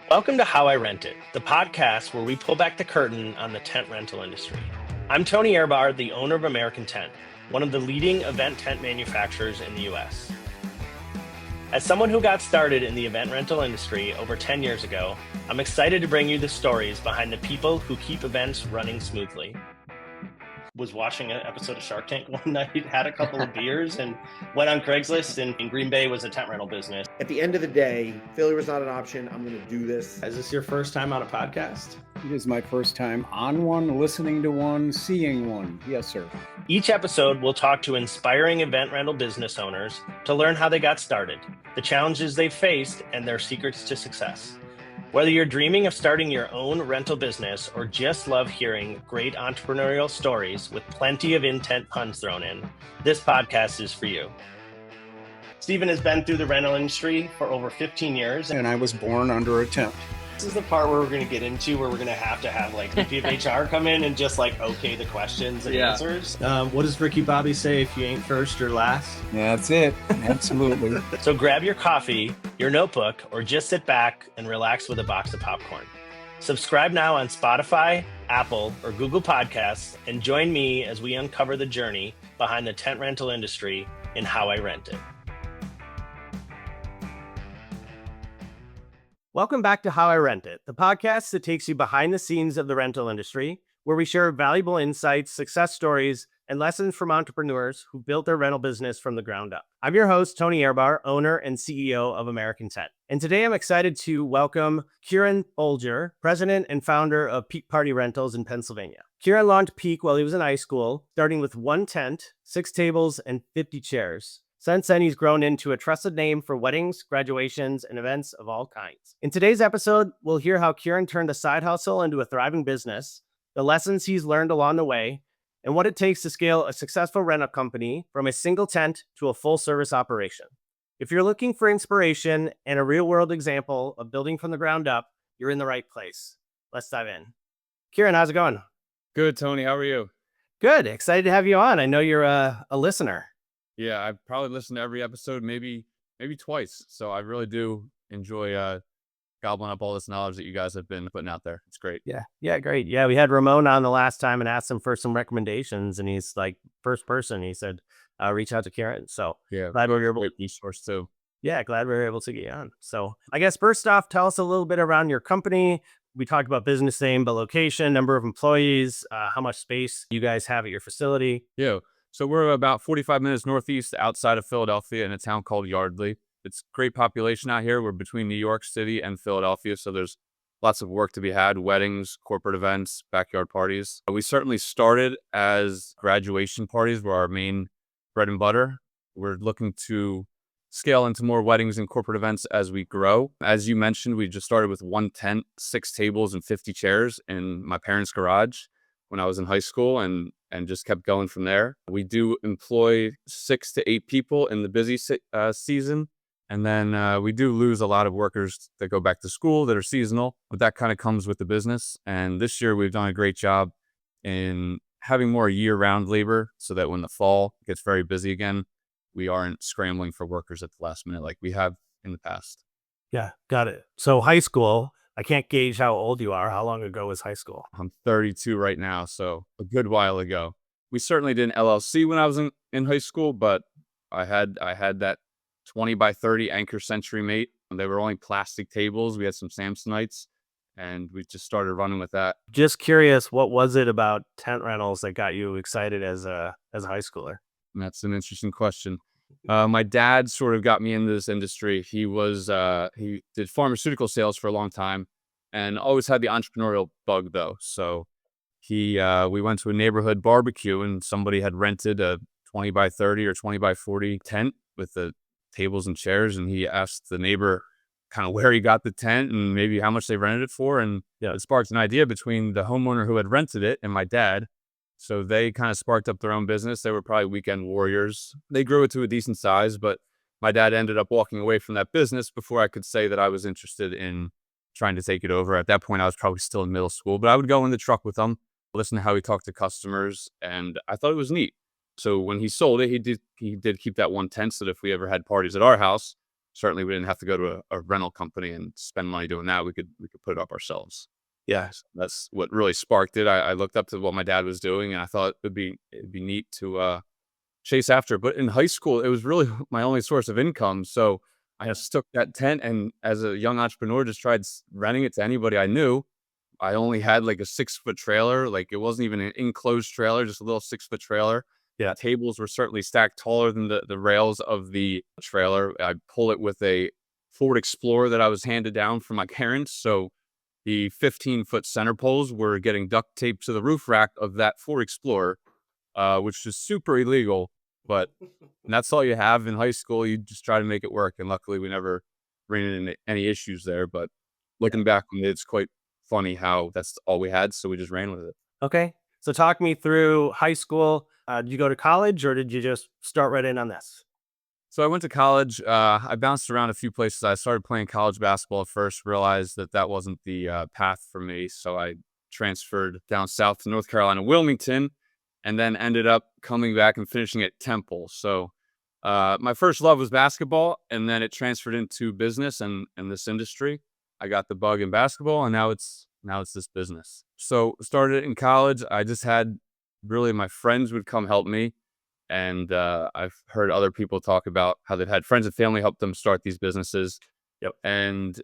Welcome to How I Rent It, the podcast where we pull back the curtain on the tent rental industry. I'm Tony Ehrbar, the owner of American Tent, one of the leading event tent manufacturers in the U.S. As someone who got started in the event rental industry over 10 years ago, I'm excited to bring you the stories behind the people who keep events running smoothly. Was watching an episode of Shark Tank one night, had a couple of beers, and went on Craigslist, and in Green Bay was a tent rental business. At the end of the day, failure was not an option. I'm going to do this. Is this your first time on a podcast? It is my first time on one, listening to one, seeing one. Yes, sir. Each episode, we'll talk to inspiring event rental business owners to learn how they got started, the challenges they've faced, and their secrets to success. Whether you're dreaming of starting your own rental business or just love hearing great entrepreneurial stories with plenty of in-tent puns thrown in, this podcast is for you. Stephen has been through the rental industry for over 15 years. And I was born under a tent. This is the part where we're going to get into where we're going to have like VP of HR come in and just like okay the questions and answers. What does Ricky Bobby say? If you ain't first, you're last. That's it. Absolutely. So grab your coffee, your notebook, or just sit back and relax with a box of popcorn. Subscribe now on Spotify, Apple, or Google Podcasts, and join me as we uncover the journey behind the tent rental industry and how I rent it. Welcome back to How I Rent It, the podcast that takes you behind the scenes of the rental industry, where we share valuable insights, success stories, and lessons from entrepreneurs who built their rental business from the ground up. I'm your host, Tony Ehrbar, owner and CEO of American Tent. And today I'm excited to welcome Kieran Bolger, president and founder of Peak Party Rentals in Pennsylvania. Kieran launched Peak while he was in high school, starting with one tent, 6 tables, and 50 chairs. Since then, he's grown into a trusted name for weddings, graduations, and events of all kinds. In today's episode, we'll hear how Kieran turned a side hustle into a thriving business, the lessons he's learned along the way, and what it takes to scale a successful rental company from a single tent to a full-service operation. If you're looking for inspiration and a real-world example of building from the ground up, you're in the right place. Let's dive in. Kieran, how's it going? Good, Tony. How are you? Good. Excited to have you on. I know you're a listener. Yeah, I've probably listened to every episode, maybe twice. So I really do enjoy gobbling up all this knowledge that you guys have been putting out there. It's great. Yeah, great. Yeah, we had Ramon on the last time and asked him for some recommendations, and he's like first person. He said, reach out to Kieran. So Yeah, glad we were able. great resource too. Yeah, glad we were able to get you on. So I guess first off, tell us a little bit around your company. We talked about business name, but location, number of employees, how much space you guys have at your facility. Yeah. So we're about 45 minutes northeast outside of Philadelphia in a town called Yardley. It's great population out here. We're between New York City and Philadelphia, so there's lots of work to be had, weddings, corporate events, backyard parties. We certainly started as graduation parties were our main bread and butter. We're looking to scale into more weddings and corporate events as we grow. As you mentioned, we just started with one tent, 6 tables, and 50 chairs in my parents' garage when I was in high school and just kept going from there. We do employ 6 to 8 people in the busy season. And then we do lose a lot of workers that go back to school that are seasonal, but that kind of comes with the business. And this year we've done a great job in having more year-round labor so that when the fall gets very busy again, we aren't scrambling for workers at the last minute like we have in the past. Yeah, got it. So high school, I can't gauge how old you are. How long ago was high school? I'm 32 right now, so a good while ago. We certainly did an LLC when I was in high school, but I had that 20 by 30 Anchor Century Mate. And they were only plastic tables. We had some Samsonites, and we just started running with that. Just curious, what was it about tent rentals that got you excited as a high schooler? And that's an interesting question. My dad sort of got me into this industry. He did pharmaceutical sales for a long time and always had the entrepreneurial bug though. So we went to a neighborhood barbecue and somebody had rented a 20 by 30 or 20 by 40 tent with the tables and chairs. And he asked the neighbor kind of where he got the tent and maybe how much they rented it for. And it sparked an idea between the homeowner who had rented it and my dad. So they kind of sparked up their own business. They were probably weekend warriors. They grew it to a decent size, but my dad ended up walking away from that business before I could say that I was interested in trying to take it over. At that point, I was probably still in middle school, but I would go in the truck with him, listen to how he talked to customers, and I thought it was neat. So when he sold it, he did keep that one tent so that if we ever had parties at our house, certainly we didn't have to go to a rental company and spend money doing that. We could put it up ourselves. Yeah. So that's what really sparked it. I looked up to what my dad was doing, and I thought it'd be neat to chase after it. But in high school, it was really my only source of income. So I just took that tent, and as a young entrepreneur, just tried renting it to anybody I knew. I only had like a 6-foot trailer. Like it wasn't even an enclosed trailer, just a little 6-foot trailer. Yeah. Tables were certainly stacked taller than the rails of the trailer. I pull it with a Ford Explorer that I was handed down from my parents. So the 15-foot center poles were getting duct taped to the roof rack of that Ford Explorer, which is super illegal. But that's all you have in high school. You just try to make it work. And luckily, we never ran into any issues there. But looking back on it, it's quite funny how that's all we had. So we just ran with it. Okay. So talk me through high school. Did you go to college or did you just start right in on this? So I went to college. I bounced around a few places. I started playing college basketball at first, realized that wasn't the path for me. So I transferred down south to North Carolina, Wilmington, and then ended up coming back and finishing at Temple. So my first love was basketball, and then it transferred into business and this industry. I got the bug in basketball, and now it's this business. So started in college. I just had really my friends would come help me. And I've heard other people talk about how they've had friends and family help them start these businesses. Yep. And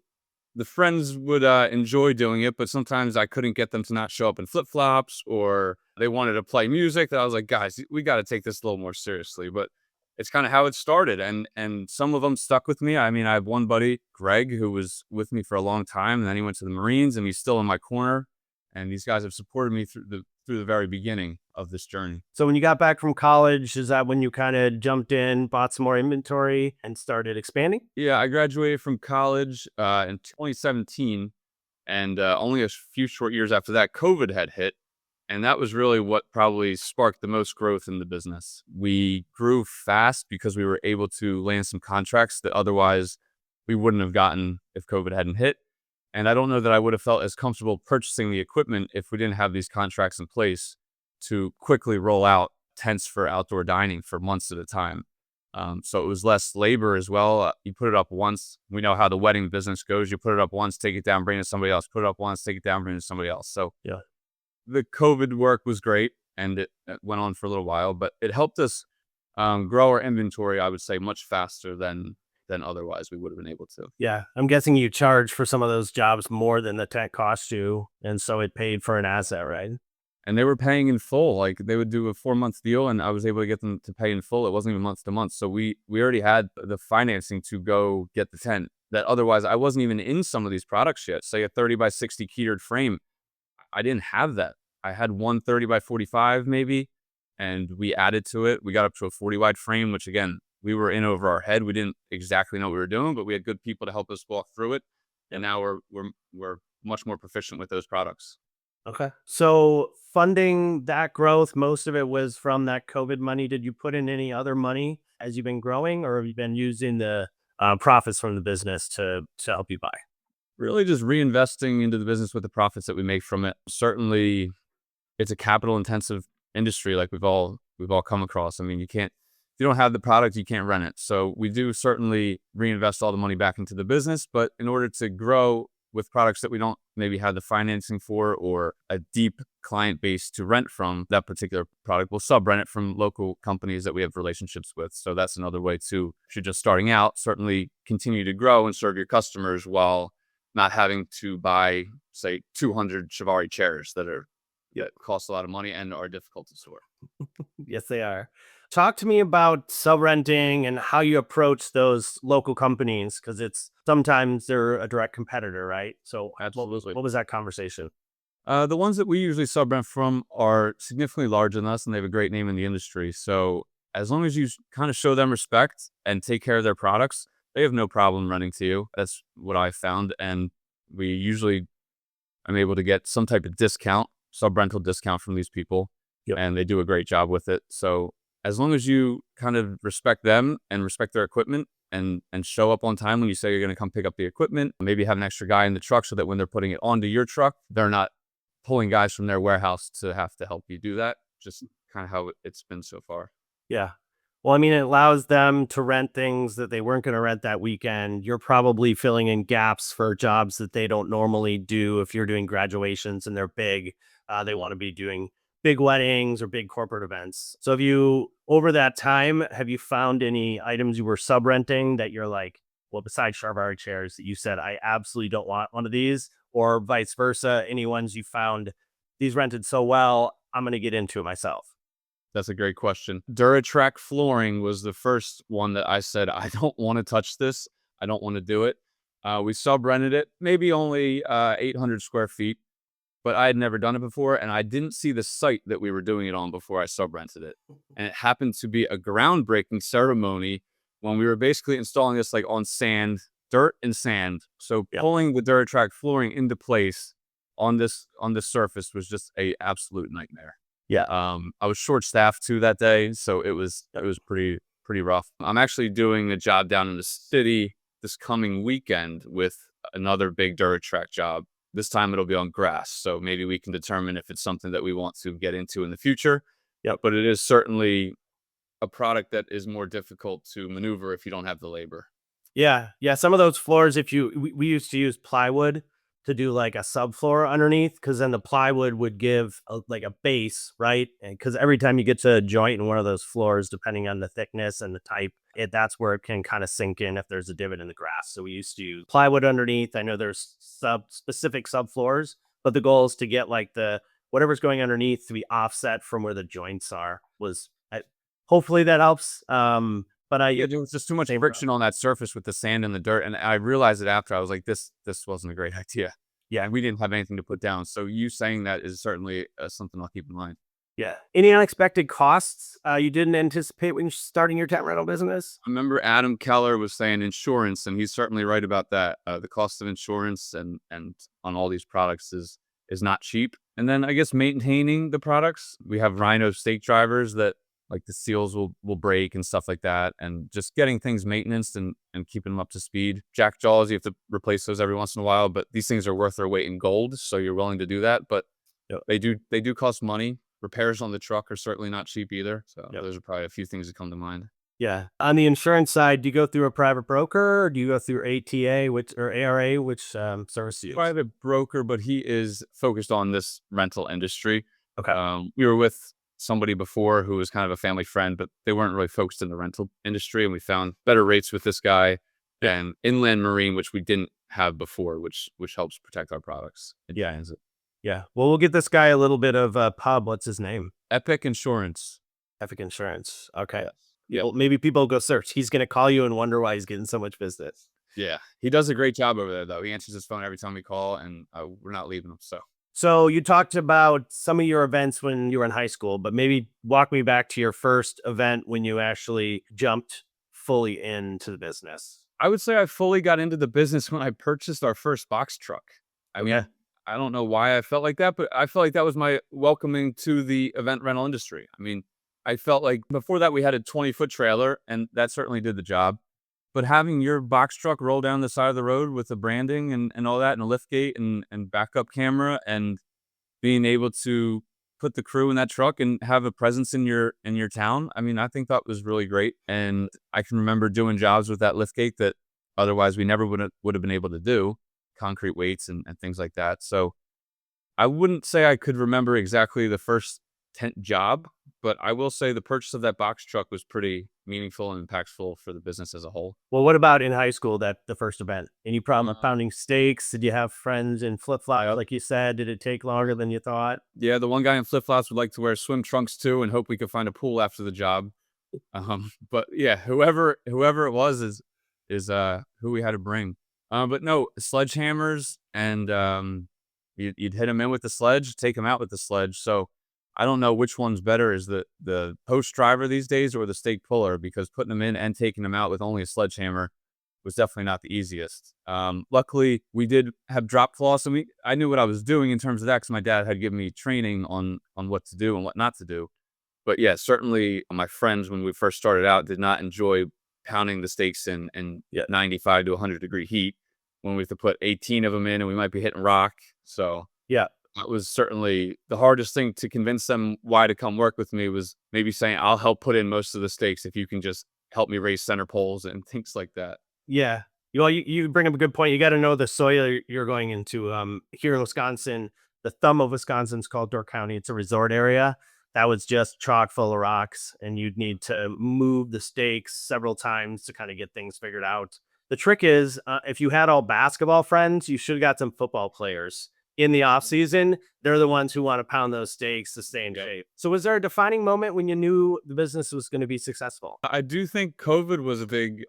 the friends would enjoy doing it, but sometimes I couldn't get them to not show up in flip-flops, or they wanted to play music that I was like, guys, we got to take this a little more seriously. But it's kind of how it started. And some of them stuck with me. I mean, I have one buddy, Greg, who was with me for a long time, and then he went to the Marines, and he's still in my corner. And these guys have supported me through the very beginning of this journey. So when you got back from college, is that when you kind of jumped in, bought some more inventory and started expanding? Yeah, I graduated from college in 2017, and only a few short years after that, COVID had hit, and that was really what probably sparked the most growth in the business. We grew fast because we were able to land some contracts that otherwise we wouldn't have gotten if COVID hadn't hit. And I don't know that I would have felt as comfortable purchasing the equipment if we didn't have these contracts in place to quickly roll out tents for outdoor dining for months at a time. So it was less labor as well. You put it up once. We know how the wedding business goes. You put it up once, take it down, bring it to somebody else. Put it up once, take it down, bring it to somebody else. So Yeah. the COVID work was great, and it went on for a little while, but it helped us grow our inventory, I would say, much faster than otherwise we would have been able to. Yeah. I'm guessing you charge for some of those jobs more than the tent cost you. And so it paid for an asset, right? And they were paying in full. Like they would do a 4-month deal, and I was able to get them to pay in full. It wasn't even month to month. So we already had the financing to go get the tent that otherwise I wasn't even in some of these products yet. Say a 30 by 60 ketered frame. I didn't have that. I had one 30 by 45 maybe, and we added to it. We got up to a 40 wide frame, which again, we were in over our head. We didn't exactly know what we were doing, but we had good people to help us walk through it. And now we're much more proficient with those products. Okay. So funding that growth, most of it was from that COVID money. Did you put in any other money as you've been growing, or have you been using the profits from the business to help you buy? Really just reinvesting into the business with the profits that we make from it. Certainly it's a capital intensive industry like we've all come across. I mean, if you don't have the product, you can't run it. So we do certainly reinvest all the money back into the business, but in order to grow with products that we don't maybe have the financing for or a deep client base to rent from that particular product, we'll sub-rent it from local companies that we have relationships with. So that's another way too. If you're just starting out, certainly continue to grow and serve your customers while not having to buy, say, 200 Chiavari chairs that cost a lot of money and are difficult to store. Yes, they are. Talk to me about sub-renting and how you approach those local companies, because sometimes they're a direct competitor, right? So Absolutely. what was that conversation? The ones that we usually sub-rent from are significantly larger than us, and they have a great name in the industry. So as long as you kind of show them respect and take care of their products, they have no problem renting to you. That's what I found. And we usually am able to get some type of discount, sub-rental discount from these people. Yep. And they do a great job with it. So as long as you kind of respect them and respect their equipment and show up on time when you say you're going to come pick up the equipment, maybe have an extra guy in the truck so that when they're putting it onto your truck, they're not pulling guys from their warehouse to have to help you do that. Just kind of how it's been so far. Yeah. Well, I mean, it allows them to rent things that they weren't going to rent that weekend. You're probably filling in gaps for jobs that they don't normally do. If you're doing graduations and they're big, they want to be doing big weddings or big corporate events. So, have you, over that time, have you found any items you were sub renting that you're like, well, besides Charvari chairs that you said, I absolutely don't want one of these, or vice versa? Any ones you found these rented so well, I'm going to get into it myself? That's a great question. Duratrack flooring was the first one that I said, I don't want to touch this. I don't want to do it. We sub-rented it, maybe only 800 square feet, but I had never done it before, and I didn't see the site that we were doing it on before I sub-rented it. And it happened to be a groundbreaking ceremony when we were basically installing this like on sand, dirt and sand. So pulling the Duratrack flooring into place on this surface was just a absolute nightmare. Yeah. I was short staffed too that day, so it was pretty rough. I'm actually doing a job down in the city this coming weekend with another big Duratrack job. This time it'll be on grass, so maybe we can determine if it's something that we want to get into in the future. Yep. But it is certainly a product that is more difficult to maneuver if you don't have the labor. Yeah. Yeah. Some of those floors, if we used to use plywood to do like a subfloor underneath, because then the plywood would give like a base, right? And because every time you get to a joint in one of those floors, depending on the thickness and the type, that's where it can kind of sink in if there's a divot in the grass. So we used to use plywood underneath. I know there's specific subfloors, but the goal is to get like the whatever's going underneath to be offset from where the joints are. Hopefully that helps. Yeah, there was just too much friction on that surface with the sand and the dirt, and I realized it after. I was like, this wasn't a great idea. Yeah, and we didn't have anything to put down. So you saying that is certainly something I'll keep in mind. Yeah. Any unexpected costs you didn't anticipate when you're starting your tent rental business? I remember Adam Keller was saying insurance, and he's certainly right about that. The cost of insurance and on all these products is not cheap. And then I guess maintaining the products. We have Rhino stake drivers that like the seals will break and stuff like that, and just getting things maintenance and keeping them up to speed. Jack jaws, you have to replace those every once in a while, but these things are worth their weight in gold, so you're willing to do that. But they do cost money. Repairs on the truck are certainly not cheap either. So those are probably a few things that come to mind. Yeah. On the insurance side, do you go through a private broker or do you go through ATA, or ARA, which service do you use? Private broker, but he is focused on this rental industry. Okay. We were with somebody before who was kind of a family friend, but they weren't really focused in the rental industry. And we found better rates with this guy and inland marine, which we didn't have before, which helps protect our products. Yeah. Well, we'll get this guy a little bit of pub. What's his name? Epic Insurance. Epic Insurance. Okay. Yeah. Well, maybe people will go search. He's going to call you and wonder why he's getting so much business. Yeah. He does a great job over there, though. He answers his phone every time we call, and we're not leaving him. So you talked about some of your events when you were in high school, but maybe walk me back to your first event when you actually jumped fully into the business. I would say I fully got into the business when I purchased our first box truck. I mean, I don't know why I felt like that, but I felt like that was my welcoming to the event rental industry. I mean, I felt like before that we had a 20-foot trailer, and that certainly did the job. But having your box truck roll down the side of the road with the branding and all that, and a lift gate and backup camera, and being able to put the crew in that truck and have a presence in your town, I mean, I think that was really great. And I can remember doing jobs with that lift gate that otherwise we never would have been able to do, concrete weights and things like that. So I wouldn't say I could remember exactly the first tent job, but I will say the purchase of that box truck was pretty meaningful and impactful for the business as a whole. Well, what about in high school, the first event? Any problem pounding steaks? Did you have friends in flip-flops, like you said? Did it take longer than you thought? Yeah, the one guy in flip-flops would like to wear swim trunks too and hope we could find a pool after the job. But yeah, whoever it was is who we had to bring. But no, sledgehammers, and you'd hit them in with the sledge, take them out with the sledge. So I don't know which one's better, is the post driver these days or the stake puller, because putting them in and taking them out with only a sledgehammer was definitely not the easiest. Luckily, we did have drop cloths, and I knew what I was doing in terms of that because my dad had given me training on what to do and what not to do. But yeah, certainly my friends when we first started out did not enjoy pounding the stakes in 95 to 100 degree heat when we have to put 18 of them in and we might be hitting rock. So yeah. That was certainly the hardest thing to convince them why to come work with me, was maybe saying, I'll help put in most of the stakes if you can just help me raise center poles and things like that. Yeah. Well, you bring up a good point. You got to know the soil you're going into. Here in Wisconsin, the thumb of Wisconsin is called Door County. It's a resort area that was just chock full of rocks, and you'd need to move the stakes several times to kind of get things figured out. The trick is, if you had all basketball friends, you should have got some football players in the off season. They're the ones who want to pound those stakes to stay in shape. So, was there a defining moment when you knew the business was going to be successful? I do think COVID was a big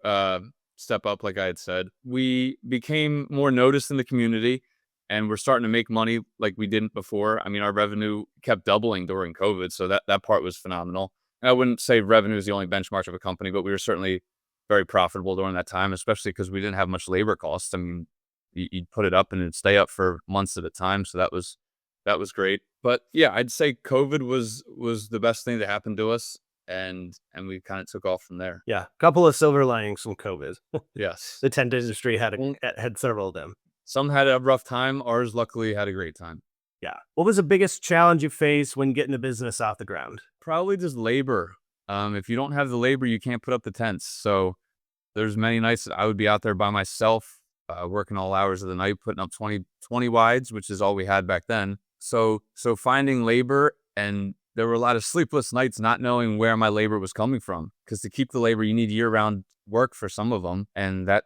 step up, like I had said. We became more noticed in the community, and we're starting to make money like we didn't before. I mean, our revenue kept doubling during COVID, so that part was phenomenal. And I wouldn't say revenue is the only benchmark of a company, but we were certainly very profitable during that time, especially because we didn't have much labor costs. I mean, you'd put it up and it'd stay up for months at a time, so that was great. But yeah, I'd say COVID was the best thing that happened to us, and we kind of took off from there. Yeah, a couple of silver linings from COVID. Yes. The tent industry had several of them. Some had a rough time. Ours luckily had a great time. Yeah. What was the biggest challenge you faced when getting the business off the ground? Probably just labor. If you don't have the labor, you can't put up the tents. So there's many nights that I would be out there by myself, working all hours of the night, putting up 20 wides, which is all we had back then. So finding labor, and there were a lot of sleepless nights not knowing where my labor was coming from. Because to keep the labor, you need year-round work for some of them, and that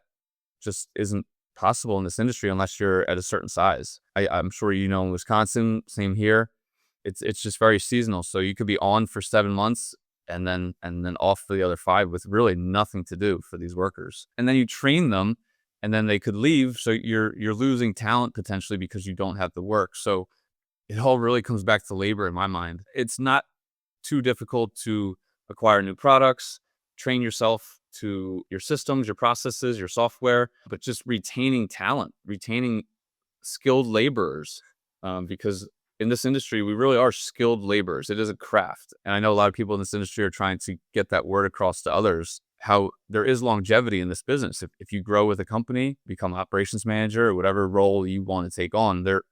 just isn't possible in this industry unless you're at a certain size. I'm sure you know in Wisconsin, same here. It's just very seasonal. So you could be on for 7 months and then off for the other 5 with really nothing to do for these workers. And then you train them, and then they could leave. So you're losing talent potentially because you don't have the work. So it all really comes back to labor in my mind. It's not too difficult to acquire new products, train yourself to your systems, your processes, your software, but just retaining talent, retaining skilled laborers, because in this industry, we really are skilled laborers. It is a craft. And I know a lot of people in this industry are trying to get that word across to others, how there is longevity in this business. If you grow with a company, become operations manager, or whatever role you want to take on, there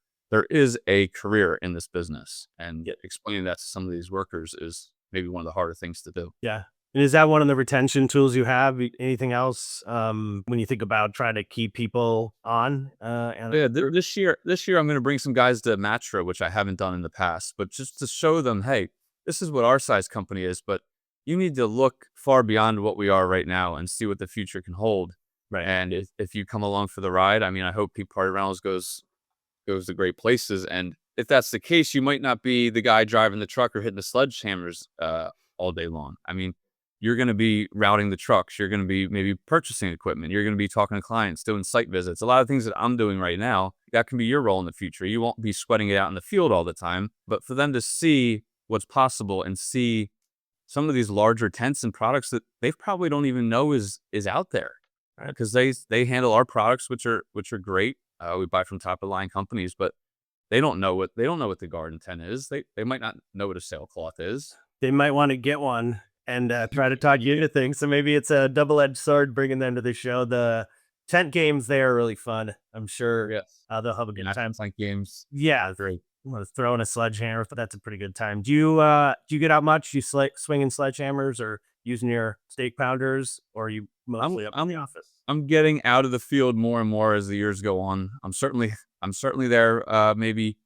is a career in this business. And explaining that to some of these workers is maybe one of the harder things to do. Yeah. And is that one of the retention tools you have? Anything else when you think about trying to keep people on? Yeah, this year I'm going to bring some guys to Matra, which I haven't done in the past, but just to show them, hey, this is what our size company is, but you need to look far beyond what we are right now and see what the future can hold. Right. And if you come along for the ride, I mean, I hope Peak Party Rentals goes to great places. And if that's the case, you might not be the guy driving the truck or hitting the sledgehammers all day long. I mean, you're going to be routing the trucks. You're going to be maybe purchasing equipment. You're going to be talking to clients, doing site visits. A lot of things that I'm doing right now, that can be your role in the future. You won't be sweating it out in the field all the time, but for them to see what's possible and see some of these larger tents and products that they probably don't even know is out there, right? Because they handle our products, which are great. We buy from top of the line companies, but they don't know what the garden tent is. They might not know what a sailcloth is. They might want to get one and try to talk you into things. So maybe it's a double-edged sword bringing them to the show. The tent games, they are really fun. I'm sure they'll have a good time. Tent games. Yeah, Great. Throwing a sledgehammer, that's a pretty good time. Do you get out much? Do you swinging sledgehammers or using your stake pounders, or are you mostly up in the office? I'm getting out of the field more and more as the years go on. I'm certainly there maybe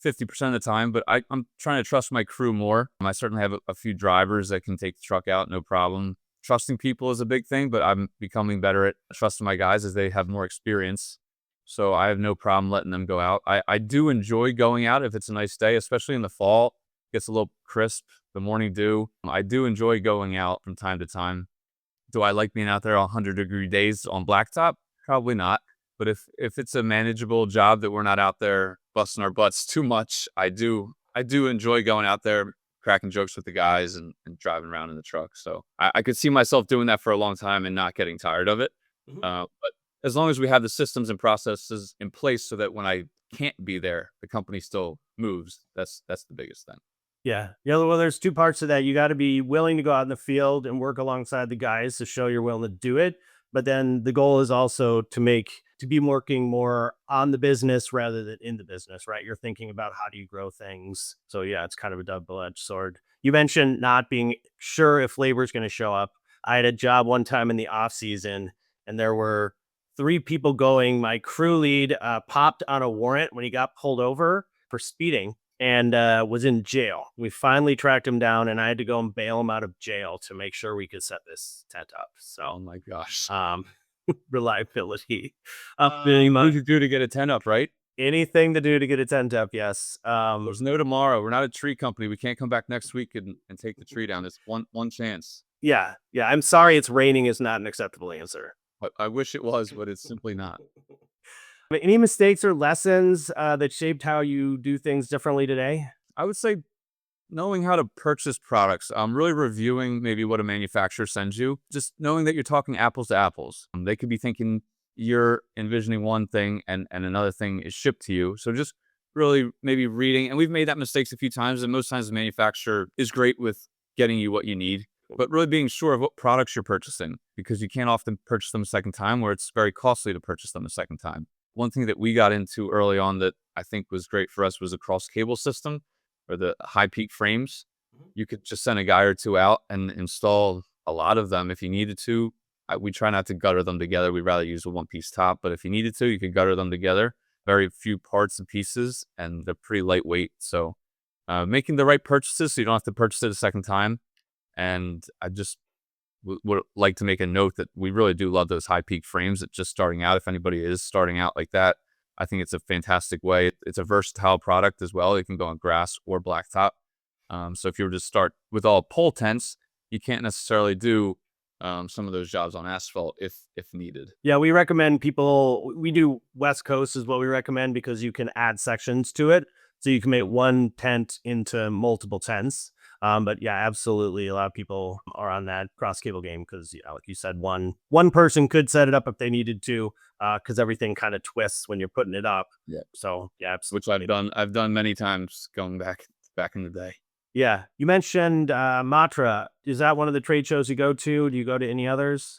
50% of the time, but I'm trying to trust my crew more. I certainly have a few drivers that can take the truck out, no problem. Trusting people is a big thing, but I'm becoming better at trusting my guys as they have more experience. So I have no problem letting them go out. I do enjoy going out if it's a nice day, especially in the fall. It gets a little crisp, the morning dew. I do enjoy going out from time to time. Do I like being out there on 100-degree days on blacktop? Probably not. But if it's a manageable job that we're not out there busting our butts too much, I do enjoy going out there, cracking jokes with the guys and driving around in the truck. So I could see myself doing that for a long time and not getting tired of it. Mhm. But as long as we have the systems and processes in place so that when I can't be there, the company still moves. That's the biggest thing. Yeah. Well, there's two parts to that. You got to be willing to go out in the field and work alongside the guys to show you're willing to do it. But then the goal is also to make to be working more on the business rather than in the business, right? You're thinking about how do you grow things. So yeah, it's kind of a double-edged sword. You mentioned not being sure if labor is going to show up. I had a job one time in the off season, and there were 3 people going. My crew lead popped on a warrant when he got pulled over for speeding and was in jail. We finally tracked him down, and I had to go and bail him out of jail to make sure we could set this tent up. Oh So, my gosh. reliability. What did you do to get a tent up, right? Anything to do to get a tent up, yes. There's no tomorrow. We're not a tree company. We can't come back next week and take the tree down. It's one chance. Yeah. I'm sorry it's raining is not an acceptable answer. I wish it was, but it's simply not. Any mistakes or lessons that shaped how you do things differently today? I would say knowing how to purchase products, really reviewing maybe what a manufacturer sends you, just knowing that you're talking apples to apples. They could be thinking you're envisioning one thing and another thing is shipped to you. So just really maybe reading, and we've made that mistakes a few times, and most times the manufacturer is great with getting you what you need, but really being sure of what products you're purchasing, because you can't often purchase them a second time, or it's very costly to purchase them a second time. One thing that we got into early on that I think was great for us was a cross cable system, or the high peak frames. You could just send a guy or two out and install a lot of them if you needed to. We try not to gutter them together. We'd rather use a one-piece top, but if you needed to, you could gutter them together. Very few parts and pieces, and they're pretty lightweight. So making the right purchases so you don't have to purchase it a second time. And I just would like to make a note that we really do love those high peak frames that just starting out. If anybody is starting out like that, I think it's a fantastic way. It's a versatile product as well. It can go on grass or blacktop. So if you were to start with all pole tents, you can't necessarily do some of those jobs on asphalt if needed. Yeah, we recommend we do West Coast is what we recommend because you can add sections to it. So you can make one tent into multiple tents. But yeah, absolutely. A lot of people are on that cross cable game because, like you said, one person could set it up if they needed to, because everything kind of twists when you're putting it up. Yeah. So yeah, Which absolutely. I've done many times going back in the day. Yeah. You mentioned Matra. Is that one of the trade shows you go to? Do you go to any others?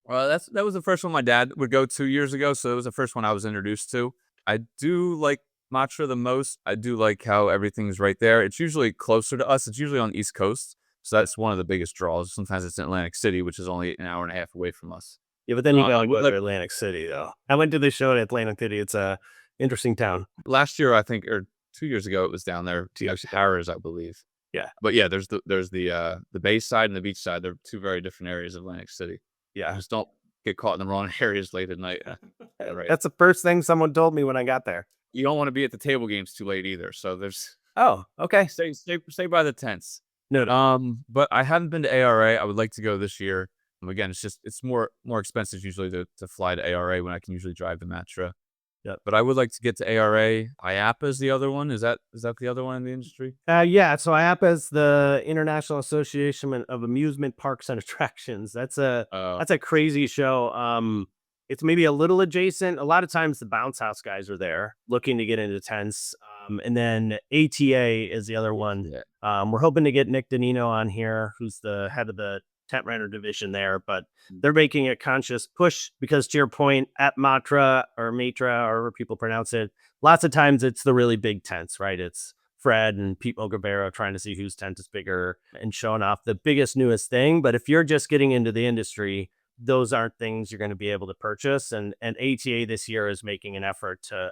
Well, that was the first one my dad would go 2 years ago, so it was the first one I was introduced to. I do like Matra the most. I do like how everything's right there. It's usually closer to us. It's usually on the East Coast, so that's one of the biggest draws. Sometimes it's in Atlantic City, which is only an hour and a half away from us. Yeah, but then you I gotta would go to Atlantic City though. I went to the show in Atlantic City. It's a interesting town. Last year, I think, or 2 years ago, it was down there. 2 hours, I believe. Yeah. But yeah, there's the bay side and the beach side. They're two very different areas of Atlantic City. Yeah. Just don't get caught in the wrong areas late at night. Yeah, right. That's the first thing someone told me when I got there. You don't want to be at the table games too late either. So there's Oh, okay. stay by the tents. No. But I haven't been to ARA. I would like to go this year. Again, it's more expensive usually to fly to ARA when I can usually drive to Matra. Yep. But I would like to get to ARA. IAPA is the other one. Is that the other one in the industry? Yeah. So IAPA is the International Association of Amusement Parks and Attractions. That's a crazy show. It's maybe a little adjacent. A lot of times the bounce house guys are there looking to get into tents. And then ATA is the other one. Yeah. We're hoping to get Nick Danino on here, who's the head of the tent renter division there, but they're making a conscious push because, to your point, at Matra or Matra, or however people pronounce it, lots of times it's the really big tents, right? It's Fred and Pete Mogabero trying to see whose tent is bigger and showing off the biggest, newest thing. But if you're just getting into the industry, those aren't things you're going to be able to purchase. And ATA this year is making an effort to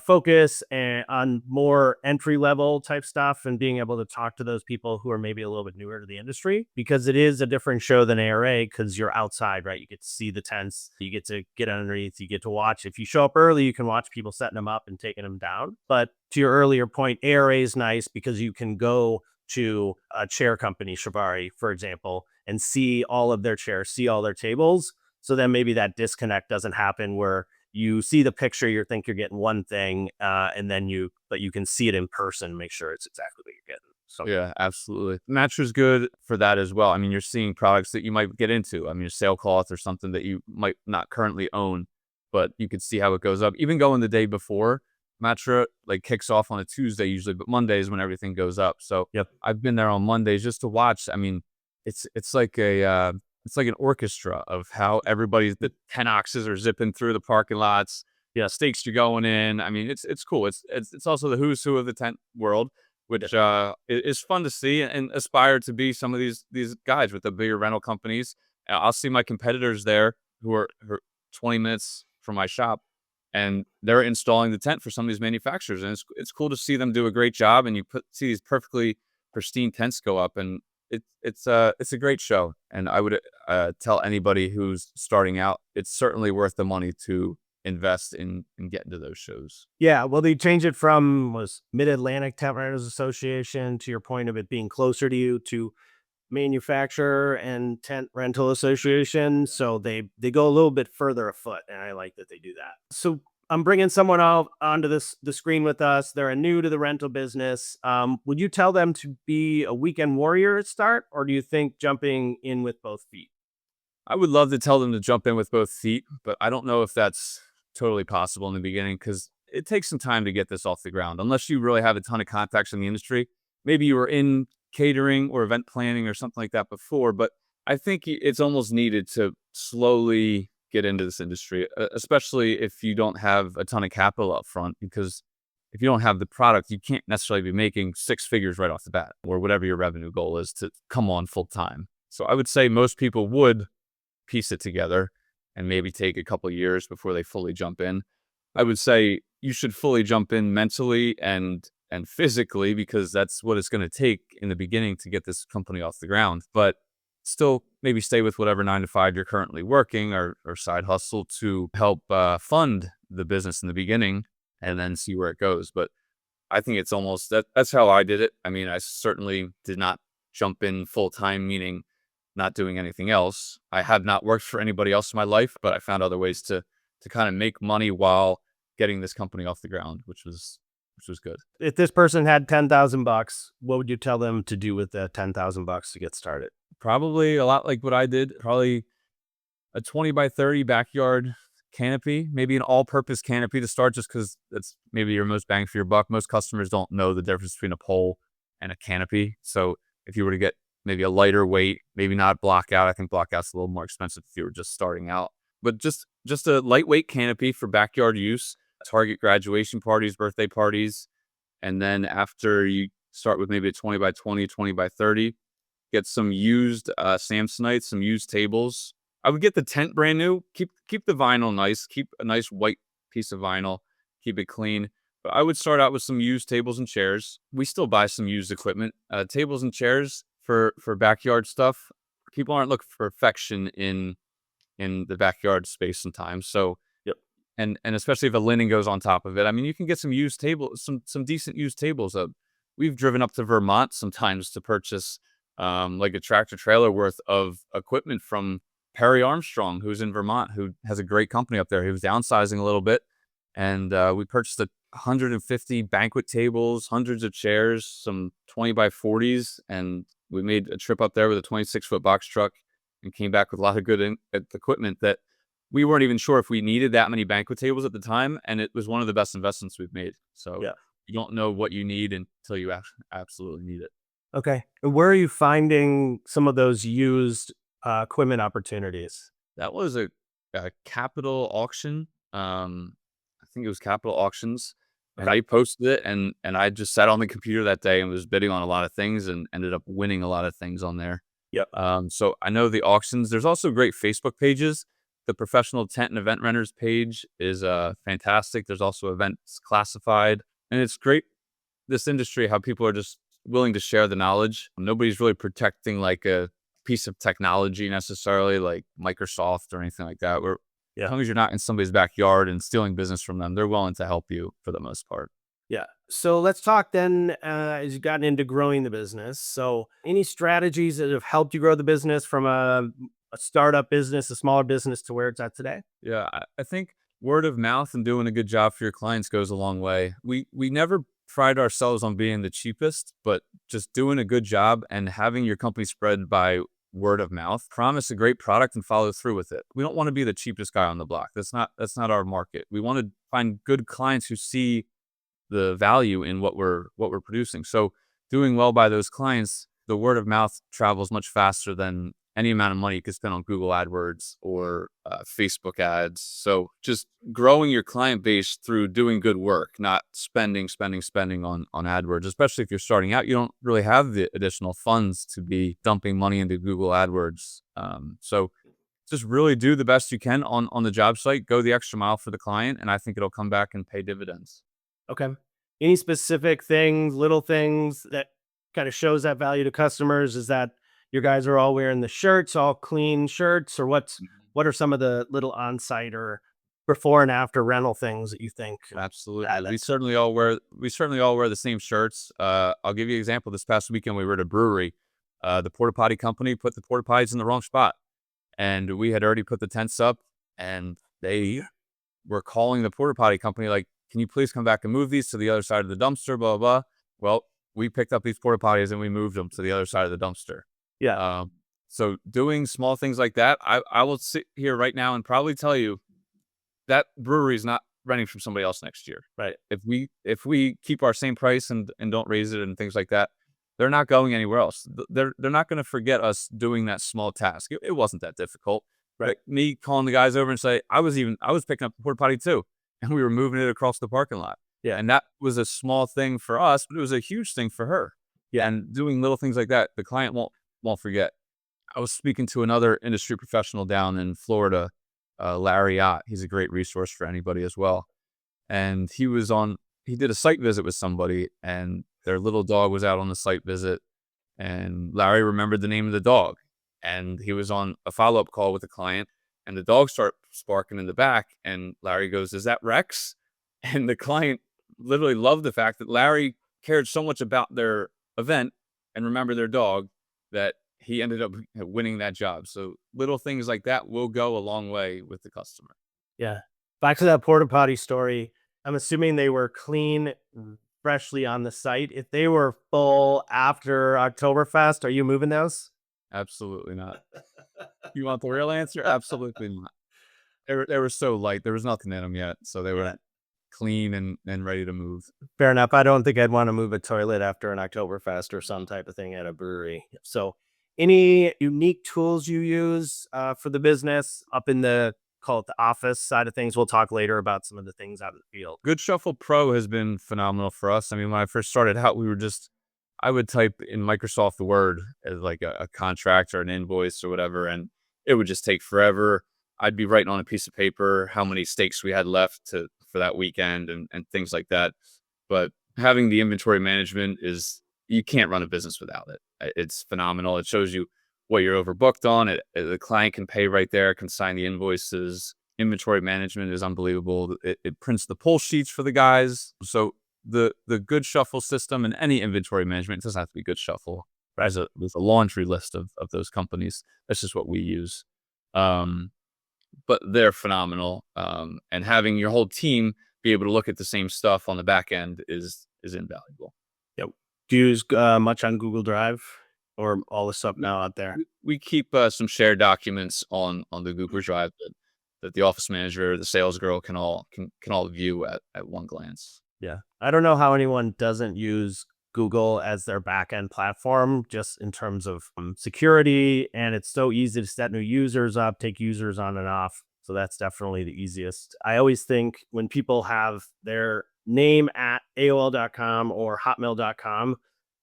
focus on more entry level type stuff and being able to talk to those people who are maybe a little bit newer to the industry, because it is a different show than ARA because you're outside, right? You get to see the tents, you get to get underneath, you get to watch. If you show up early, you can watch people setting them up and taking them down. But to your earlier point, ARA is nice because you can go to a chair company, Shibari, for example, and see all of their chairs, see all their tables. So then maybe that disconnect doesn't happen where you see the picture, you think you're getting one thing, and then you can see it in person, make sure it's exactly what you're getting. So yeah, absolutely. Matra's good for that as well. I mean, you're seeing products that you might get into. I mean, a sailcloth or something that you might not currently own, but you could see how it goes up. Even going the day before, Matra like kicks off on a Tuesday usually, but Monday is when everything goes up. So yep. I've been there on Mondays just to watch. I mean, it's like a it's like an orchestra of how the 10 oxes are zipping through the parking lots. Yeah, stakes are going in. I mean, it's cool. It's also the who's who of the tent world, which is fun to see and aspire to be some of these guys with the bigger rental companies. I'll see my competitors there who are 20 minutes from my shop, and they're installing the tent for some of these manufacturers, and it's cool to see them do a great job. And see these perfectly pristine tents go up, and it's a great show. And I would tell anybody who's starting out, it's certainly worth the money to invest in getting to those shows. Yeah, well, they changed it from was Mid-Atlantic Tent Renters Association, to your point of it being closer to you, to Manufacturer and Tent Rental Association. So they go a little bit further afoot, and I like that they do that. So I'm bringing someone out onto the screen with us. They're new to the rental business. Would you tell them to be a weekend warrior at start, or do you think jumping in with both feet? I would love to tell them to jump in with both feet, but I don't know if that's totally possible in the beginning, because it takes some time to get this off the ground. Unless you really have a ton of contacts in the industry, maybe you were in catering or event planning or something like that before, but I think it's almost needed to slowly get into this industry, especially if you don't have a ton of capital up front, because if you don't have the product, you can't necessarily be making six figures right off the bat, or whatever your revenue goal is to come on full time. So I would say most people would piece it together and maybe take a couple of years before they fully jump in. I would say you should fully jump in mentally and physically, because that's what it's going to take in the beginning to get this company off the ground. But still maybe stay with whatever 9 to 5 you're currently working, or side hustle to help fund the business in the beginning, and then see where it goes. But I think it's almost that's how I did it. I mean, I certainly did not jump in full time, meaning not doing anything else. I have not worked for anybody else in my life, but I found other ways to kind of make money while getting this company off the ground, which was good. If this person had $10,000, what would you tell them to do with that $10,000 to get started? Probably a lot like what I did. Probably a 20 by 30 backyard canopy, maybe an all-purpose canopy to start, just because that's maybe your most bang for your buck. Most customers don't know the difference between a pole and a canopy. So if you were to get maybe a lighter weight, maybe not block out. I think block out's a little more expensive if you were just starting out. But just a lightweight canopy for backyard use, target graduation parties, birthday parties. And then after you start with maybe a 20 by 20, 20 by 30, get some used Samsonite, some used tables. I would get the tent brand new. Keep the vinyl nice. Keep a nice white piece of vinyl. Keep it clean. But I would start out with some used tables and chairs. We still buy some used equipment. Tables and chairs for backyard stuff. People aren't looking for perfection in the backyard space sometimes. So Yep. and especially if a linen goes on top of it. I mean, you can get some used tables, some decent used tables. We've driven up to Vermont sometimes to purchase like a tractor trailer worth of equipment from Perry Armstrong, who's in Vermont, who has a great company up there. He was downsizing a little bit, and we purchased 150 banquet tables, hundreds of chairs, some 20 by 40s, and we made a trip up there with a 26-foot box truck and came back with a lot of good equipment that we weren't even sure if we needed that many banquet tables at the time, and it was one of the best investments we've made. So Yeah. you don't know what you need until you absolutely need it. Okay. And where are you finding some of those used equipment opportunities? That was a capital auction. I think it was Capital Auctions, and I posted it, and I just sat on the computer that day and was bidding on a lot of things and ended up winning a lot of things on there. Yep. So I know the auctions. There's also great Facebook pages. The Professional Tent and Event Renters page is fantastic. There's also Events Classified, and it's great. This industry, how people are just willing to share the knowledge. Nobody's really protecting like a piece of technology necessarily, like Microsoft or anything like that. As long as you're not in somebody's backyard and stealing business from them, they're willing to help you for the most part. Yeah. So let's talk then as you've gotten into growing the business. So any strategies that have helped you grow the business from a startup business, a smaller business, to where it's at today? Yeah, I think word of mouth and doing a good job for your clients goes a long way. We never pride ourselves on being the cheapest, but just doing a good job and having your company spread by word of mouth. Promise a great product and follow through with it. We don't want to be the cheapest guy on the block. That's not our market. We want to find good clients who see the value in what we're producing. So doing well by those clients, the word of mouth travels much faster than any amount of money you could spend on Google AdWords or Facebook ads. So just growing your client base through doing good work, not spending on AdWords, especially if you're starting out. You don't really have the additional funds to be dumping money into Google AdWords. So just really do the best you can on the job site, go the extra mile for the client, and I think it'll come back and pay dividends. Okay. Any specific things, little things that kind of shows that value to customers? Is that your guys are all wearing the shirts, all clean shirts, or what are some of the little on-site or before and after rental things that you think? Absolutely. Ah, We that's certainly all wear the same shirts. I'll give you an example. This past weekend we were at a brewery. The porta potty company put the porta potties in the wrong spot. And we had already put the tents up, and they were calling the porta potty company like, "Can you please come back and move these to the other side of the dumpster?" Blah, blah, blah. Well, we picked up these porta potties and we moved them to the other side of the dumpster. Yeah. So doing small things like that, I will sit here right now and probably tell you that brewery is not renting from somebody else next year. Right. If we keep our same price and don't raise it and things like that, they're not going anywhere else. They're not going to forget us doing that small task. It wasn't that difficult. Right. Like me calling the guys over and say, I was picking up the porta potty too, and we were moving it across the parking lot. Yeah. And that was a small thing for us, but it was a huge thing for her. Yeah. And doing little things like that, the client won't forget. I was speaking to another industry professional down in Florida, Larry Ott. He's a great resource for anybody as well. And he did a site visit with somebody, and their little dog was out on the site visit, and Larry remembered the name of the dog, and he was on a follow-up call with the client, and the dog started barking in the back, and Larry goes, "Is that Rex?" And the client literally loved the fact that Larry cared so much about their event and remembered their dog that he ended up winning that job. So little things like that will go a long way with the customer. Yeah. Back to that porta potty story. I'm assuming they were clean, freshly on the site. If they were full after Oktoberfest, are you moving those? Absolutely not. You want the real answer? Absolutely not. They were so light. There was nothing in them yet, so they were clean and ready to move. Fair enough. I don't think I'd want to move a toilet after an Oktoberfest or some type of thing at a brewery. So, any unique tools you use for the business up in the call it the office side of things? We'll talk later about some of the things out in the field. Good Shuffle Pro has been phenomenal for us. I mean, when I first started out, I would type in Microsoft Word as like a contract or an invoice or whatever, and it would just take forever. I'd be writing on a piece of paper how many steaks we had left for that weekend and things like that. But having the inventory management you can't run a business without it. It's phenomenal. It shows you what you're overbooked on. The client can pay right there, can sign the invoices. Inventory management is unbelievable. It prints the pull sheets for the guys. So the Good Shuffle system and any inventory management, it doesn't have to be Good Shuffle. There's a laundry list of those companies. That's just what we use. But they're phenomenal. And having your whole team be able to look at the same stuff on the back end is invaluable. Yep. Do you use much on Google Drive or all the stuff now out there? We keep some shared documents on the Google Drive that the office manager, the sales girl can all view at one glance. Yeah. I don't know how anyone doesn't use Google as their backend platform, just in terms of security. And it's so easy to set new users up, take users on and off. So that's definitely the easiest. I always think when people have their name at AOL.com or Hotmail.com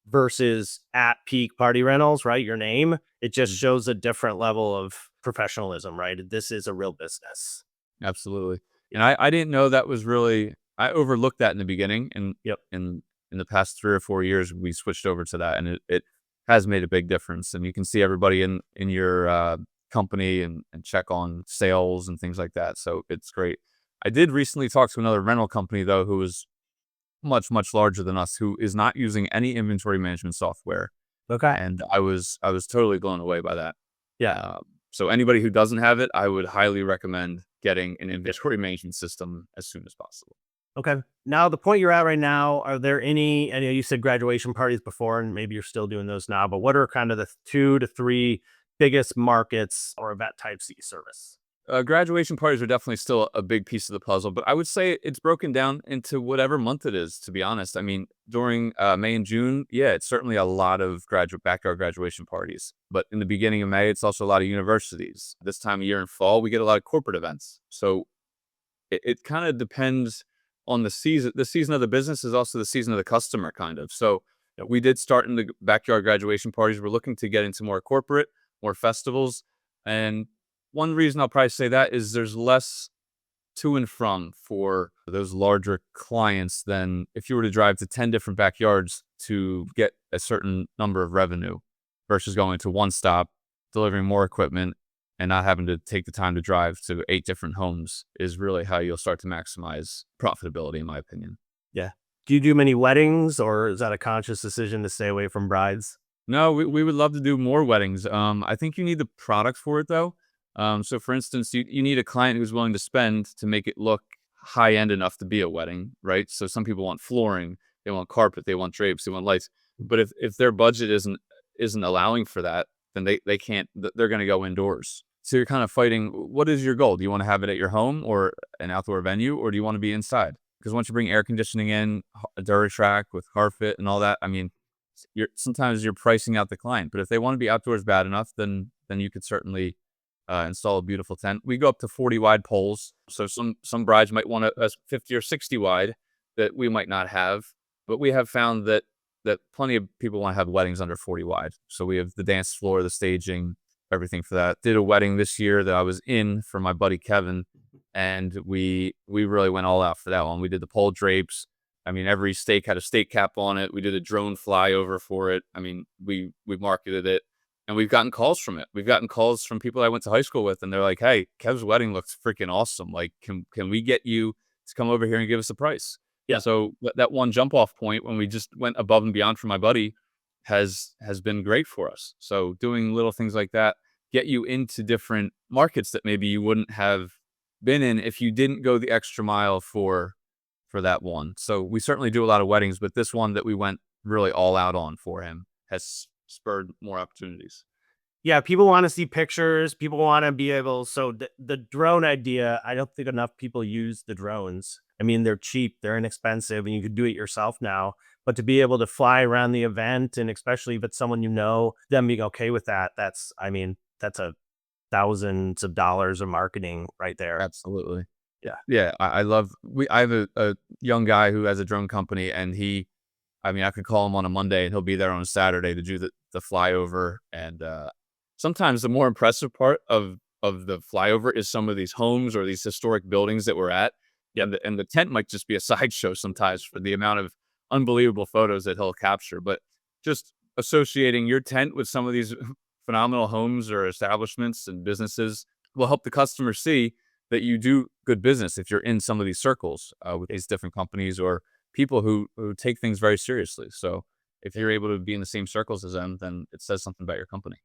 versus at Peak Party Rentals, right? Your name, it just shows a different level of professionalism, right? This is a real business. Absolutely. And I didn't know that was really, I overlooked that in the beginning. And Yep. In the past 3 or 4 years, we switched over to that, and it has made a big difference. And you can see everybody in your company and check on sales and things like that. So it's great. I did recently talk to another rental company though, who is much, much larger than us, who is not using any inventory management software. Okay. And I was totally blown away by that. Yeah. So anybody who doesn't have it, I would highly recommend getting an inventory management system as soon as possible. Okay. Now, the point you're at right now, are there any, I know you said graduation parties before, and maybe you're still doing those now, but what are kind of the 2 to 3 biggest markets or event types that you service? Graduation parties are definitely still a big piece of the puzzle, but I would say it's broken down into whatever month it is, to be honest. I mean, during May and June, yeah, it's certainly a lot of backyard graduation parties. But in the beginning of May, it's also a lot of universities. This time of year in fall, we get a lot of corporate events. So it kind of depends on the season. The season of the business is also the season of the customer, kind of. So we did start in the backyard graduation parties. We're looking to get into more corporate, more festivals. And one reason I'll probably say that is there's less to and from for those larger clients than if you were to drive to 10 different backyards to get a certain number of revenue versus going to one stop, delivering more equipment, and not having to take the time to drive to 8 different homes is really how you'll start to maximize profitability, in my opinion. Yeah. Do you do many weddings, or is that a conscious decision to stay away from brides? No, we would love to do more weddings. I think you need the product for it, though. So, for instance, you need a client who's willing to spend to make it look high end enough to be a wedding, right? So, some people want flooring, they want carpet, they want drapes, they want lights. But if their budget isn't allowing for that, then they can't. They're going to go indoors. So you're kind of fighting. What is your goal? Do you want to have it at your home or an outdoor venue, or do you want to be inside? Because once you bring air conditioning in, a dirt track with carpet and all that, I mean, sometimes you're pricing out the client. But if they want to be outdoors bad enough, then you could certainly install a beautiful tent. We go up to 40 wide poles. So some brides might want a 50 or 60 wide that we might not have. But we have found that plenty of people want to have weddings under 40 wide. So we have the dance floor, the staging, everything for that. Did a wedding this year that I was in for my buddy Kevin, and we really went all out for that one. We did the pole drapes. I mean, every stake had a stake cap on it. We did a drone flyover for it. I mean, we marketed it, and we've gotten calls from it. We've gotten calls from people I went to high school with, and they're like, "Hey, Kev's wedding looks freaking awesome. Like, can we get you to come over here and give us a price?" Yeah. So that one jump off point when we just went above and beyond for my buddy has been great for us. So doing little things like that get you into different markets that maybe you wouldn't have been in if you didn't go the extra mile for that one. So we certainly do a lot of weddings, but this one that we went really all out on for him has spurred more opportunities. Yeah, people want to see pictures. People want to be able. So the drone idea, I don't think enough people use the drones. I mean, they're cheap, they're inexpensive, and you could do it yourself now. But to be able to fly around the event, and especially if it's someone you know, them being okay with that, I mean, that's a thousands of dollars of marketing right there. Absolutely. Yeah. Yeah. I love, I have a young guy who has a drone company, and I mean, I could call him on a Monday and he'll be there on a Saturday to do the flyover. And sometimes the more impressive part of the flyover is some of these homes or these historic buildings that we're at. Yeah, and the tent might just be a sideshow sometimes for the amount of unbelievable photos that he'll capture. But just associating your tent with some of these phenomenal homes or establishments and businesses will help the customer see that you do good business if you're in some of these circles with these different companies or people who take things very seriously. So if you're able to be in the same circles as them, then it says something about your company.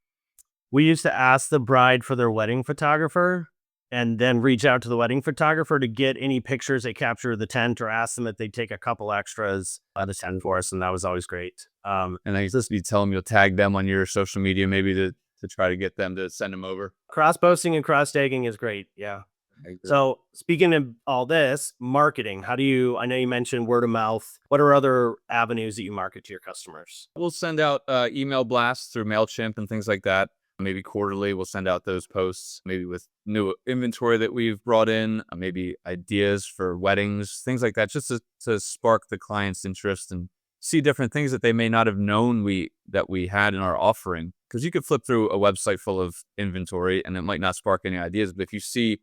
We used to ask the bride for their wedding photographer and then reach out to the wedding photographer to get any pictures they capture of the tent, or ask them if they'd take a couple extras of the tent for us. And that was always great. And I just be telling them you'll tag them on your social media, maybe to try to get them to send them over. Cross posting and cross tagging is great. Yeah. So speaking of all this, marketing, I know you mentioned word of mouth. What are other avenues that you market to your customers? We'll send out email blasts through MailChimp and things like that. Maybe quarterly, we'll send out those posts, maybe with new inventory that we've brought in, maybe ideas for weddings, things like that, just to spark the client's interest and see different things that they may not have known that we had in our offering. Because you could flip through a website full of inventory and it might not spark any ideas, but if you see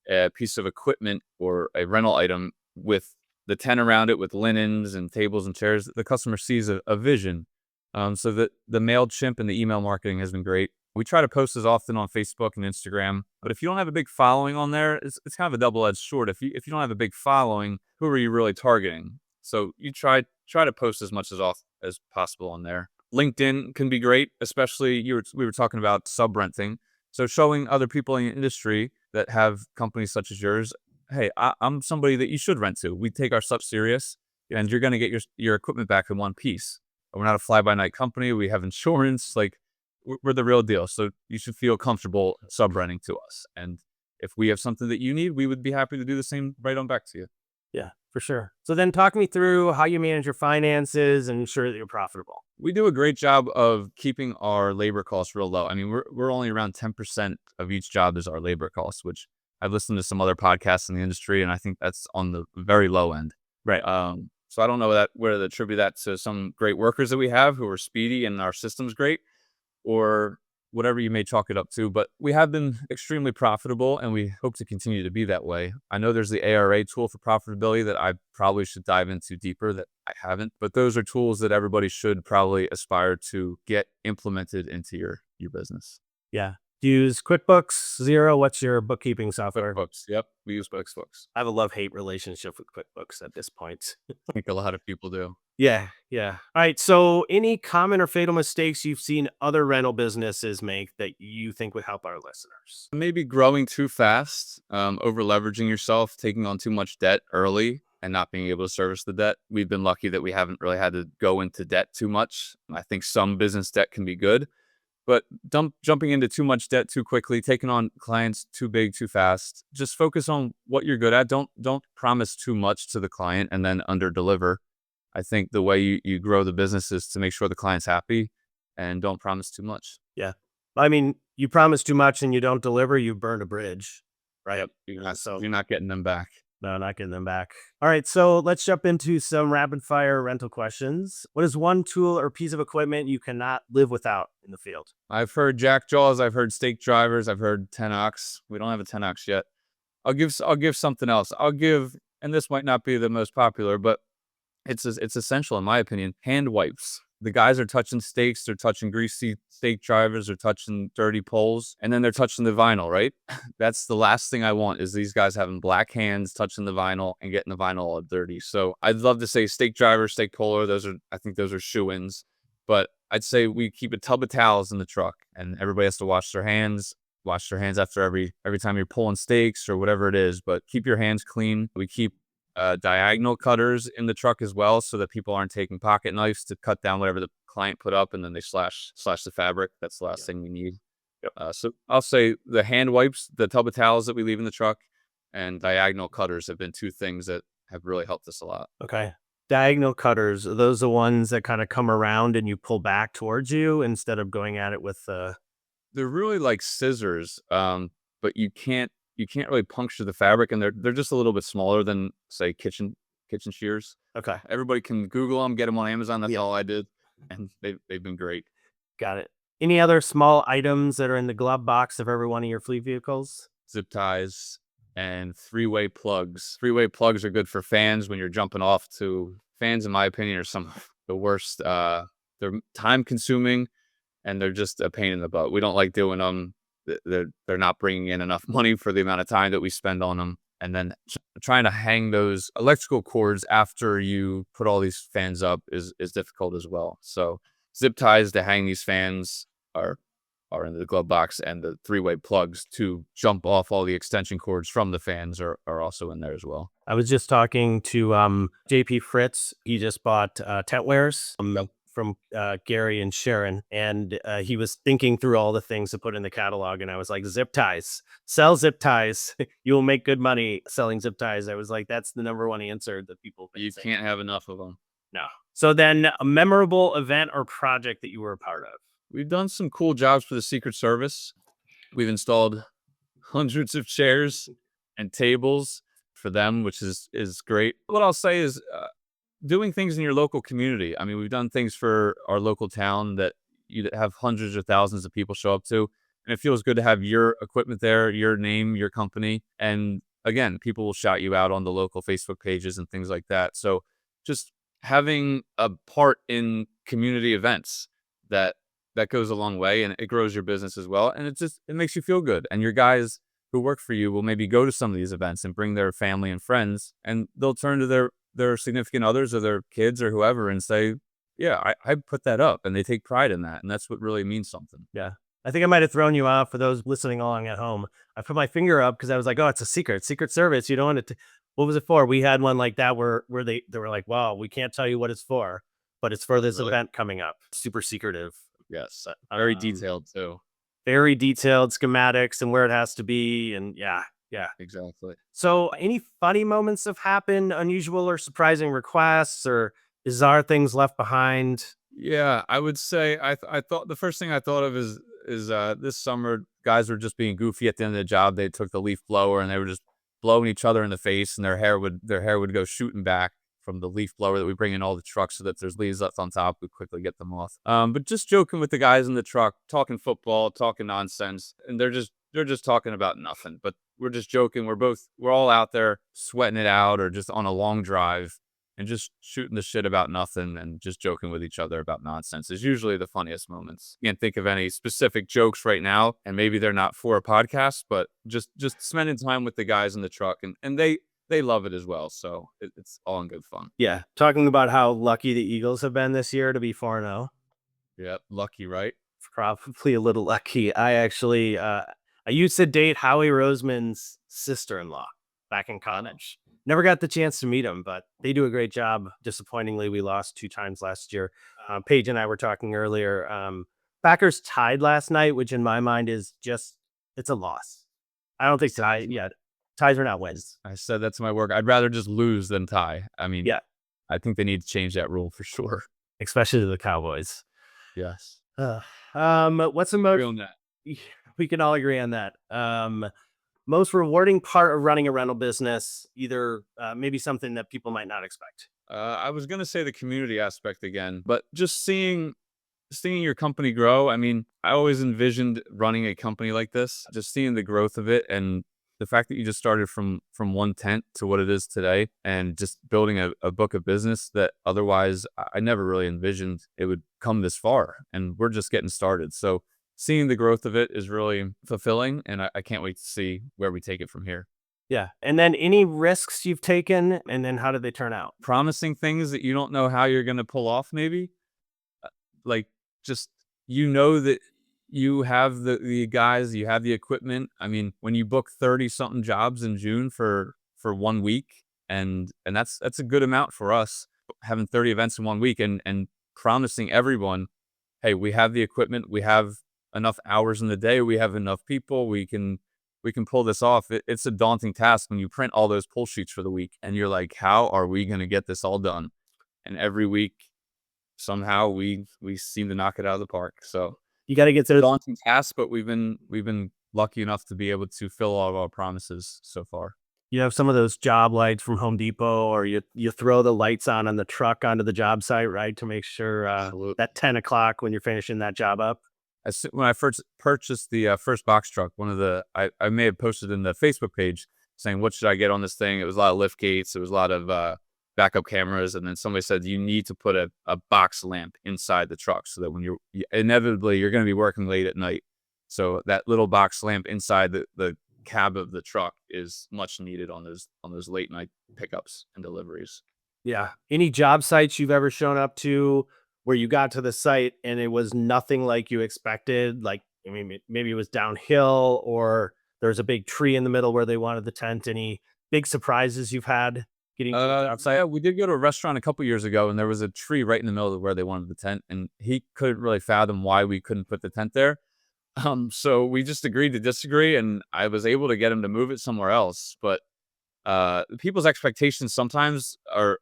a piece of equipment or a rental item with the tent around it with linens and tables and chairs, the customer sees a vision. So that the MailChimp and the email marketing has been great. We try to post as often on Facebook and Instagram, but if you don't have a big following on there, it's kind of a double-edged sword. If you don't have a big following, who are you really targeting? So you try to post as much as possible on there. LinkedIn can be great, especially we were talking about sub-renting. So showing other people in the industry that have companies such as yours, hey, I'm somebody that you should rent to. We take our stuff serious, and you're going to get your equipment back in one piece. We're not a fly-by-night company. We have insurance. Like, we're the real deal. So you should feel comfortable sub-renting to us. And if we have something that you need, we would be happy to do the same right on back to you. Yeah, for sure. So then talk me through how you manage your finances and ensure that you're profitable. We do a great job of keeping our labor costs real low. I mean, we're only around 10% of each job is our labor costs, which I've listened to some other podcasts in the industry, and I think that's on the very low end. Right. So I don't know whether to attribute that to some great workers that we have who are speedy and our system's great, or whatever you may chalk it up to. But we have been extremely profitable, and we hope to continue to be that way. I know there's the ARA tool for profitability that I probably should dive into deeper that I haven't, but those are tools that everybody should probably aspire to get implemented into your business. Yeah. Do you use QuickBooks, Xero? What's your bookkeeping software? QuickBooks. Yep. We use QuickBooks. I have a love-hate relationship with QuickBooks at this point. I think a lot of people do. Yeah, yeah. All right. So, any common or fatal mistakes you've seen other rental businesses make that you think would help our listeners? Maybe growing too fast, over leveraging yourself, taking on too much debt early and not being able to service the debt. We've been lucky that we haven't really had to go into debt too much. I think some business debt can be good, but jumping into too much debt too quickly, taking on clients too big, too fast. Just focus on what you're good at. Don't promise too much to the client and then under deliver. I think the way you grow the business is to make sure the client's happy and don't promise too much. Yeah. I mean, you promise too much and you don't deliver, you burn a bridge, right? Yep. You're not getting them back. No, not getting them back. All right. So let's jump into some rapid fire rental questions. What is one tool or piece of equipment you cannot live without in the field? I've heard jack jaws. I've heard stake drivers. I've heard 10-ox. We don't have a 10-ox yet. I'll give something else. And this might not be the most popular, but it's essential in my opinion. Hand wipes. The guys are touching stakes, they're touching greasy stake drivers, they're touching dirty poles, and then they're touching the vinyl, right? That's the last thing I want is these guys having black hands touching the vinyl and getting the vinyl all dirty. So I'd love to say stake driver, stake puller. I think those are shoo-ins. But I'd say we keep a tub of towels in the truck, and everybody has to wash their hands after every time you're pulling stakes or whatever it is. But keep your hands clean. We keep diagonal cutters in the truck as well, so that people aren't taking pocket knives to cut down whatever the client put up and then they slash the fabric. That's the last thing we need. So I'll say the hand wipes, the tub of towels that we leave in the truck, and diagonal cutters have been two things that have really helped us a lot. Okay. Diagonal cutters, are those the ones that kind of come around and you pull back towards you instead of going at it with They're really like scissors, but you can't really puncture the fabric, and they're just a little bit smaller than, say, kitchen shears. Okay. Everybody can Google them, get them on Amazon. That's all I did, and they've been great. Got it. Any other small items that are in the glove box of every one of your fleet vehicles? Zip ties and three-way plugs. Three-way plugs are good for fans when you're jumping off to fans. In my opinion, are some of the worst. They're time-consuming, and they're just a pain in the butt. We don't like doing them. They're not bringing in enough money for the amount of time that we spend on them. And then trying to hang those electrical cords after you put all these fans up is difficult as well. So zip ties to hang these fans are in the glove box, and the three-way plugs to jump off all the extension cords from the fans are also in there as well. I was just talking to JP Fritz. He just bought tent wares from Gary and Sharon, and he was thinking through all the things to put in the catalog, and I was like, zip ties, sell zip ties. You will make good money selling zip ties. I was like, that's the number one answer that people You can't have enough of them. No. So then, a memorable event or project that you were a part of? We've done some cool jobs for the Secret Service. We've installed hundreds of chairs and tables for them, which is great. What I'll say is doing things in your local community. I mean, we've done things for our local town that you have hundreds or thousands of people show up to, and it feels good to have your equipment there, your name, your company. And again, people will shout you out on the local Facebook pages and things like that. So just having a part in community events that goes a long way, and it grows your business as well. And it makes you feel good. And your guys who work for you will maybe go to some of these events and bring their family and friends, and they'll turn to their significant others or their kids or whoever and say, yeah, I put that up, and they take pride in that. And that's what really means something. Yeah. I think I might have thrown you off for those listening along at home. I put my finger up because I was like, oh, it's a Secret Service. You don't want it to, what was it for? We had one like that where they were like, wow, we can't tell you what it's for, but it's for this event coming up. Super secretive. Yes. Very detailed too. very detailed schematics and where it has to be. And yeah. Exactly. So, any funny moments have happened, unusual or surprising requests, or bizarre things left behind? Yeah, I would say I thought the first thing I thought of is this summer guys were just being goofy at the end of the job. They took the leaf blower and they were just blowing each other in the face, and their hair would go shooting back from the leaf blower that we bring in all the trucks, so that if there's leaves left on top, we quickly get them off. But just joking with the guys in the truck, talking football, talking nonsense, and they're just talking about nothing. But we're just joking. We're all out there sweating it out, or just on a long drive and just shooting the shit about nothing and just joking with each other about nonsense is usually the funniest moments. Can't think of any specific jokes right now, and maybe they're not for a podcast, but just spending time with the guys in the truck, and they love it as well. So it's all in good fun. Yeah. Talking about how lucky the Eagles have been this year to be 4-0. Yep, lucky, right? Probably a little lucky. I used to date Howie Roseman's sister-in-law back in college. Never got the chance to meet him, but they do a great job. Disappointingly, we lost 2 times last year. Paige and I were talking earlier. Packers tied last night, which in my mind is it's a loss. I don't think ties are not wins. I said that to my work. I'd rather just lose than tie. I mean, Yeah. I think they need to change that rule for sure. Especially the Cowboys. Yes. What's the most Real net. we can all agree on that. Most rewarding part of running a rental business, either maybe something that people might not expect. I was gonna say the community aspect again, but just seeing your company grow. I mean, I always envisioned running a company like this, just seeing the growth of it, and the fact that you just started from one tent to what it is today, and just building a book of business that otherwise I never really envisioned it would come this far, and we're just getting started. So seeing the growth of it is really fulfilling, and I can't wait to see where we take it from here. Yeah. And then any risks you've taken, and then how did they turn out? Promising things that you don't know how you're gonna pull off, maybe. Like, just, that you have the guys, you have the equipment. I mean, when you book 30 something jobs in June for 1 week, and that's a good amount for us, having 30 events in 1 week, and promising everyone, hey, we have the equipment, we have enough hours in the day, we have enough people, we can pull this off. It's a daunting task when you print all those pull sheets for the week and you're like, how are we going to get this all done? And every week, somehow we seem to knock it out of the park. So You got to get it's a those. daunting task, but we've been lucky enough to be able to fill all of our promises so far. You have some of those job lights from Home Depot, or you throw the lights on the truck onto the job site, right, to make sure Absolutely. that 10 o'clock when you're finishing that job up. When I first purchased the first box truck, I may have posted in the Facebook page saying, what should I get on this thing? It was a lot of lift gates. It was a lot of backup cameras. And then somebody said, you need to put a box lamp inside the truck, so that when inevitably you're going to be working late at night. So that little box lamp inside the cab of the truck is much needed on those late night pickups and deliveries. Yeah. Any job sites you've ever shown up to where you got to the site and it was nothing like you expected? Like, I mean, maybe it was downhill, or there's a big tree in the middle where they wanted the tent. Any big surprises you've had getting to the job site? Yeah, we did go to a restaurant a couple years ago, and there was a tree right in the middle of where they wanted the tent, and he couldn't really fathom why we couldn't put the tent there. So we just agreed to disagree, and I was able to get him to move it somewhere else. But people's expectations sometimes are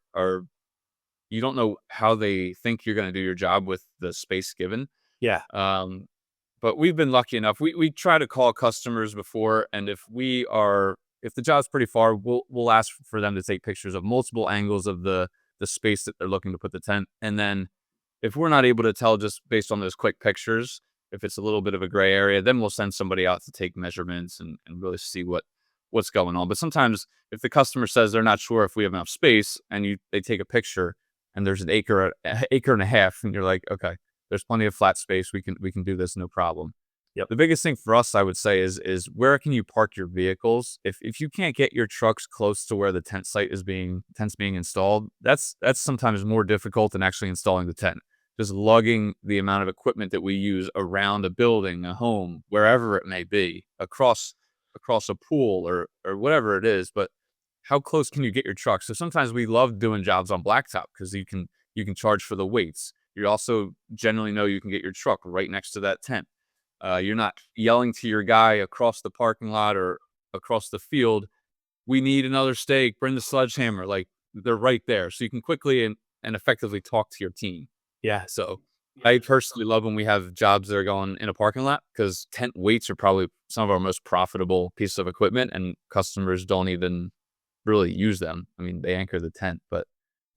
you don't know how they think you're going to do your job with the space given. Yeah. But we've been lucky enough. We try to call customers before, and if the job's pretty far, we'll ask for them to take pictures of multiple angles of the space that they're looking to put the tent. And then if we're not able to tell just based on those quick pictures, if it's a little bit of a gray area, then we'll send somebody out to take measurements and really see what's going on. But sometimes if the customer says they're not sure if we have enough space, and they take a picture and there's an acre and a half, and you're like, okay, there's plenty of flat space. We can do this, no problem. Yep. The biggest thing for us, I would say, is where can you park your vehicles? If you can't get your trucks close to where the tent's being installed, that's sometimes more difficult than actually installing the tent. Just lugging the amount of equipment that we use around a building, a home, wherever it may be, across a pool or whatever it is. But how close can you get your truck? So sometimes we love doing jobs on blacktop because you can charge for the weights. You also generally know you can get your truck right next to that tent. You're not yelling to your guy across the parking lot or across the field, "We need another steak, bring the sledgehammer." Like, they're right there, so you can quickly and effectively talk to your team. Yeah. So, I personally love when we have jobs that are going in a parking lot, because tent weights are probably some of our most profitable pieces of equipment, and customers don't even really use them. I mean, they anchor the tent, but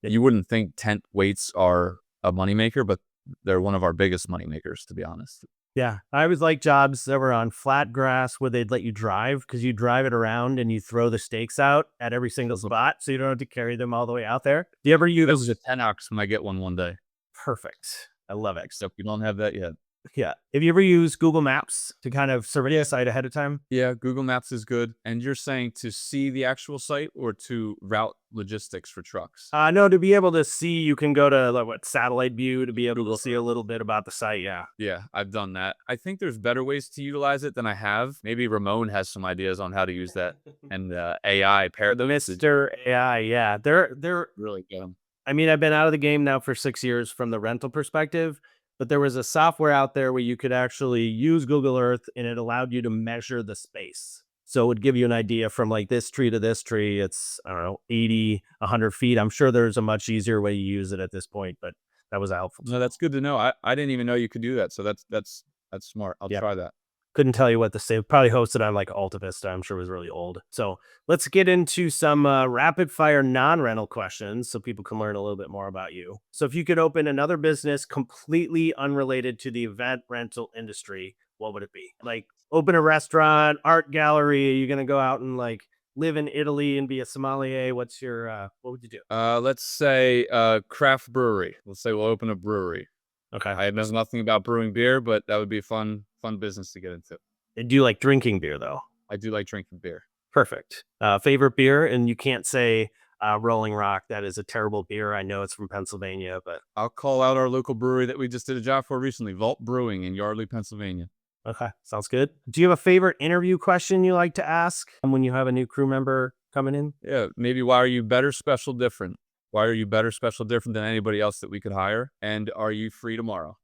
you wouldn't think tent weights are a moneymaker, but they're one of our biggest moneymakers, to be honest. Yeah. I always like jobs that were on flat grass where they'd let you drive because you drive it around and you throw the stakes out at every single spot so you don't have to carry them all the way out there. Do you ever use This is a 10X when I get one day. Perfect. I love it. Except we don't have that yet. Yeah. Have you ever used Google Maps to kind of survey a site ahead of time? Yeah, Google Maps is good. And you're saying to see the actual site or to route logistics for trucks? No, to be able to see, you can go to like, what, satellite view to be able Google to see a little bit about the site. Yeah. Yeah, I've done that. I think there's better ways to utilize it than I have. Maybe Ramon has some ideas on how to use that. And AI pair The those to Mr. AI. Yeah. They're, really get them. I mean, I've been out of the game now for 6 years from the rental perspective, but there was a software out there where you could actually use Google Earth and it allowed you to measure the space. So it would give you an idea from like this tree to this tree. It's, I don't know, 80, 100 feet. I'm sure there's a much easier way to use it at this point, but that was helpful. No, that's good to know. I didn't even know you could do that. So that's smart. I'll Yeah. try that. Couldn't tell you what to say. Probably hosted on like Alta Vista. I'm sure it was really old. So let's get into some rapid fire non-rental questions so people can learn a little bit more about you. So if you could open another business completely unrelated to the event rental industry, what would it be? Like open a restaurant, art gallery. Are you going to go out and like live in Italy and be a sommelier? What's your, what would you do? Let's say craft brewery. Let's say we'll open a brewery. Okay. I know nothing about brewing beer, but that would be a fun business to get into. And do you like drinking beer though? I do like drinking beer. Perfect. Favorite beer, and you can't say Rolling Rock. That is a terrible beer. I know it's from Pennsylvania, but I'll call out our local brewery that we just did a job for recently, Vault Brewing in Yardley, Pennsylvania. okay, sounds good. Do you have a favorite interview question you like to ask when you have a new crew member coming in? Yeah, maybe why are you better, special, different? Why are you better, special, different than anybody else that we could hire? And are you free tomorrow?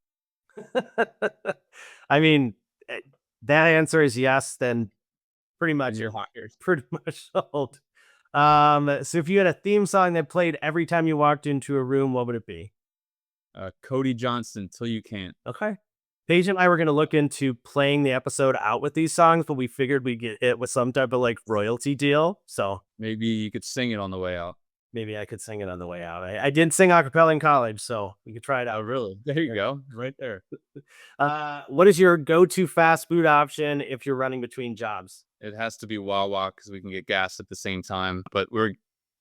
I mean, that answer is yes. Then pretty much You're hired. pretty much sold. So if you had a theme song that played every time you walked into a room, what would it be? Cody Johnston, Till You Can't. Okay. Paige and I were going to look into playing the episode out with these songs, but we figured we'd get hit with some type of like royalty deal. So Maybe you could sing it on the way out. maybe I could sing it on the way out. I did sing a cappella in college, so we could try it Oh, out. really? There you go. Right there. What is your go-to fast food option if you're running between jobs? It has to be Wawa because we can get gas at the same time. But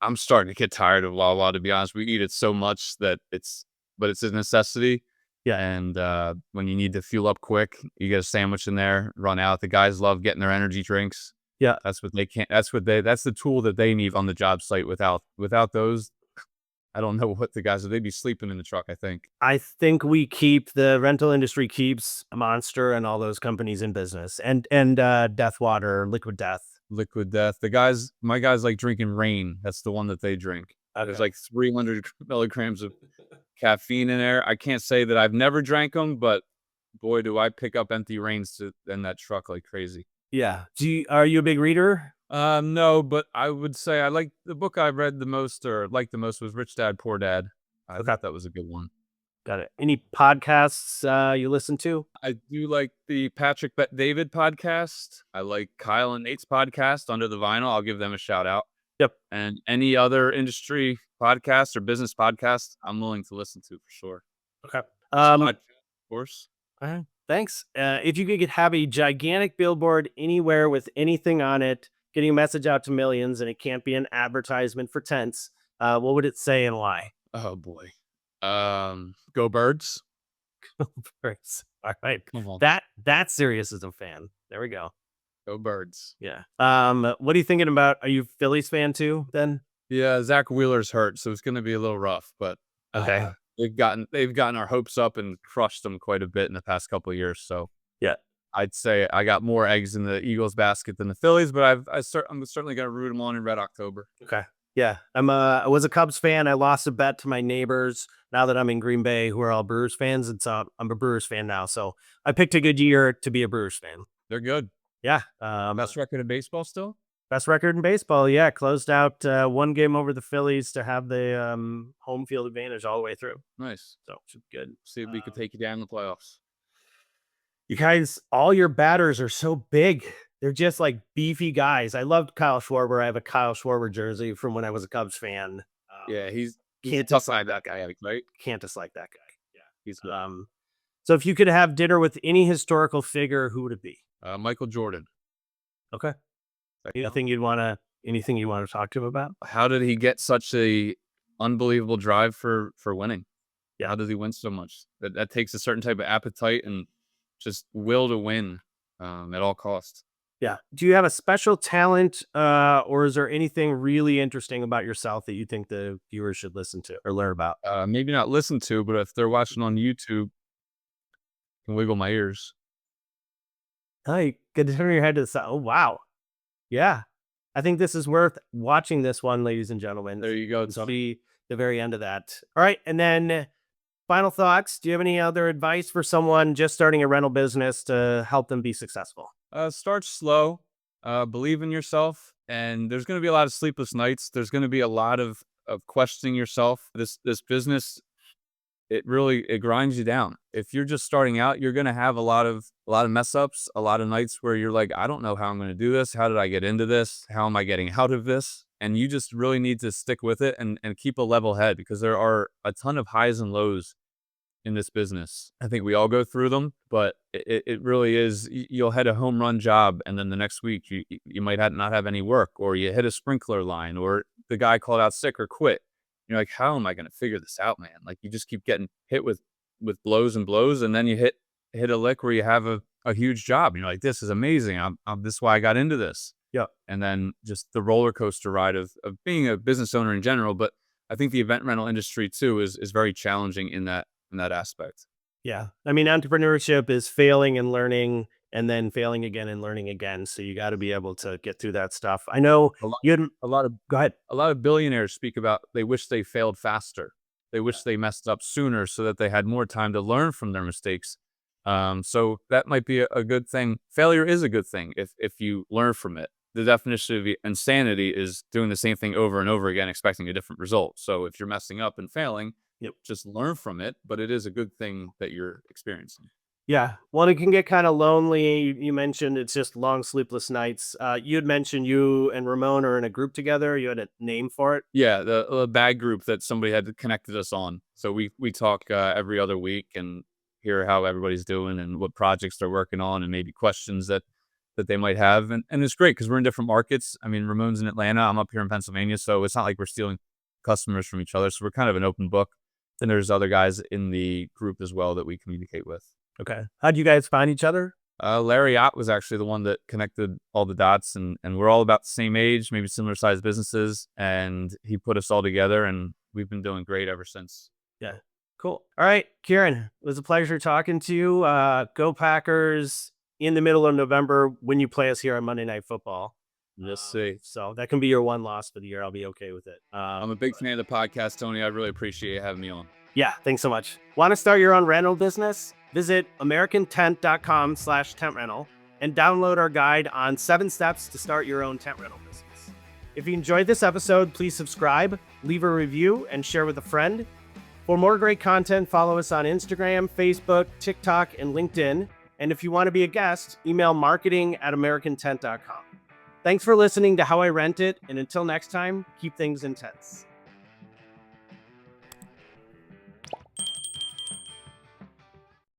I'm starting to get tired of Wawa, to be honest. We eat it so much that it's a necessity. Yeah. And when you need to fuel up quick, you get a sandwich in there, run out. The guys love getting their energy drinks. Yeah. That's what they can't. That's the tool that they need on the job site. Without those, I don't know what the guys would. They'd be sleeping in the truck, I think. I think the rental industry keeps Monster and all those companies in business, and Death Water, Liquid Death. Liquid Death. My guys like drinking Rain. That's the one that they drink. There's like 300 milligrams of caffeine in there. I can't say that I've never drank them, but boy, do I pick up empty Rains in that truck like crazy. Yeah. Are you a big reader? No, but I would say I like the book I read the most or liked the most was Rich Dad, Poor Dad. I thought that was a good one. Got it. Any podcasts you listen to? I do like the Patrick Bet David podcast. I like Kyle and Nate's podcast, Under the Vinyl. I'll give them a shout out. Yep. And any other industry podcast or business podcast, I'm willing to listen to for sure. Okay. Of course. Thanks. If you could have a gigantic billboard anywhere with anything on it, getting a message out to millions, and it can't be an advertisement for tents, what would it say and why? Oh boy. Go Birds. Birds. All right. Come on. That serious as a fan. There we go. Go Birds. Yeah. What are you thinking about? Are you a Phillies fan too then? Yeah, Zach Wheeler's hurt, so it's gonna be a little rough, but Okay. they've gotten our hopes up and crushed them quite a bit in the past couple of years. So Yeah. I'd say I got more eggs in the Eagles basket than the Phillies, but I'm certainly gonna root them on in Red October. Okay. Yeah, I was a Cubs fan. I lost a bet to my neighbors. Now that I'm in Green Bay, who are all Brewers fans, I'm a Brewers fan now. So I picked a good year to be a Brewers fan. They're good. Yeah, Best record in baseball still? best record in baseball. Yeah, closed out one game over the Phillies to have the home field advantage all the way through. Nice. So it's good. See if we could take you down in the playoffs. You guys, all your batters are so big. They're just like beefy guys. I loved Kyle Schwarber. I have a Kyle Schwarber jersey from when I was a Cubs fan. Yeah, he's Can't tough dislike guy, that guy, right? can't dislike that guy. He's good. Yeah. So if you could have dinner with any historical figure, who would it be? Michael Jordan. Okay. That count? Anything you want to talk to him about? How did he get such a unbelievable drive for winning? Yeah. How does he win so much? That takes a certain type of appetite and just will to win at all costs. Yeah. Do you have a special talent, or is there anything really interesting about yourself that you think the viewers should listen to or learn about? Maybe not listen to, but if they're watching on YouTube, I can wiggle my ears. Oh, you get to turn your head to the side. Oh, wow. Yeah. I think this is worth watching this one, ladies and gentlemen. There you go. So I'll be the very end of that. All right. And then final thoughts. Do you have any other advice for someone just starting a rental business to help them be successful? Start slow, believe in yourself, and there's going to be a lot of sleepless nights. There's going to be a lot of questioning yourself. This business, it grinds you down. If you're just starting out, you're going to have a lot of mess ups, a lot of nights where you're like, I don't know how I'm going to do this. How did I get into this? How am I getting out of this? And you just really need to stick with it and keep a level head, because there are a ton of highs and lows in this business. I think we all go through them, but it really is. You'll hit a home run job, and then the next week you might not have any work, or you hit a sprinkler line, or the guy called out sick or quit. You're like, how am I going to figure this out, man? Like, you just keep getting hit with blows and blows, and then you hit a lick where you have a huge job. And you're like, this is amazing. This is why I got into this. Yeah. And then just the roller coaster ride of being a business owner in general. But I think the event rental industry too is very challenging in that aspect. Yeah. I mean, entrepreneurship is failing and learning and then failing again and learning again. So you got to be able to get through that stuff. I know you had A lot of go ahead. a lot of billionaires speak about they wish they failed faster. They wish they messed up sooner so that they had more time to learn from their mistakes. So that might be a good thing. Failure is a good thing if you learn from it. The definition of insanity is doing the same thing over and over again, expecting a different result. So if you're messing up and failing, just learn from it. But it is a good thing that you're experiencing. Yeah. Well, it can get kind of lonely. You mentioned it's just long, sleepless nights. You had mentioned you and Ramon are in a group together. You had a name for it. Yeah, the bag group that somebody had connected us on. So we talk every other week and hear how everybody's doing and what projects they're working on and maybe questions that they might have. And it's great because we're in different markets. I mean, Ramon's in Atlanta. I'm up here in Pennsylvania. So it's not like we're stealing customers from each other. So we're kind of an open book. Then there's other guys in the group as well that we communicate with. Okay. How'd you guys find each other? Larry Ott was actually the one that connected all the dots, and we're all about the same age, maybe similar sized businesses. And he put us all together, and we've been doing great ever since. Yeah. Cool. All right, Kieran, it was a pleasure talking to you. Go Packers in the middle of November when you play us here on Monday Night Football. Let's see. So that can be your one loss for the year. I'll be okay with it. I'm a big fan of the podcast, Tony. I really appreciate you having me on. Yeah, thanks so much. Want to start your own rental business? Visit americantent.com/tent rental and download our guide on 7 steps to start your own tent rental business. If you enjoyed this episode, please subscribe, leave a review, and share with a friend. For more great content, follow us on Instagram, Facebook, TikTok, and LinkedIn. And if you want to be a guest, email marketing@americantent.com. Thanks for listening to How I Rent It, and until next time, keep things intense.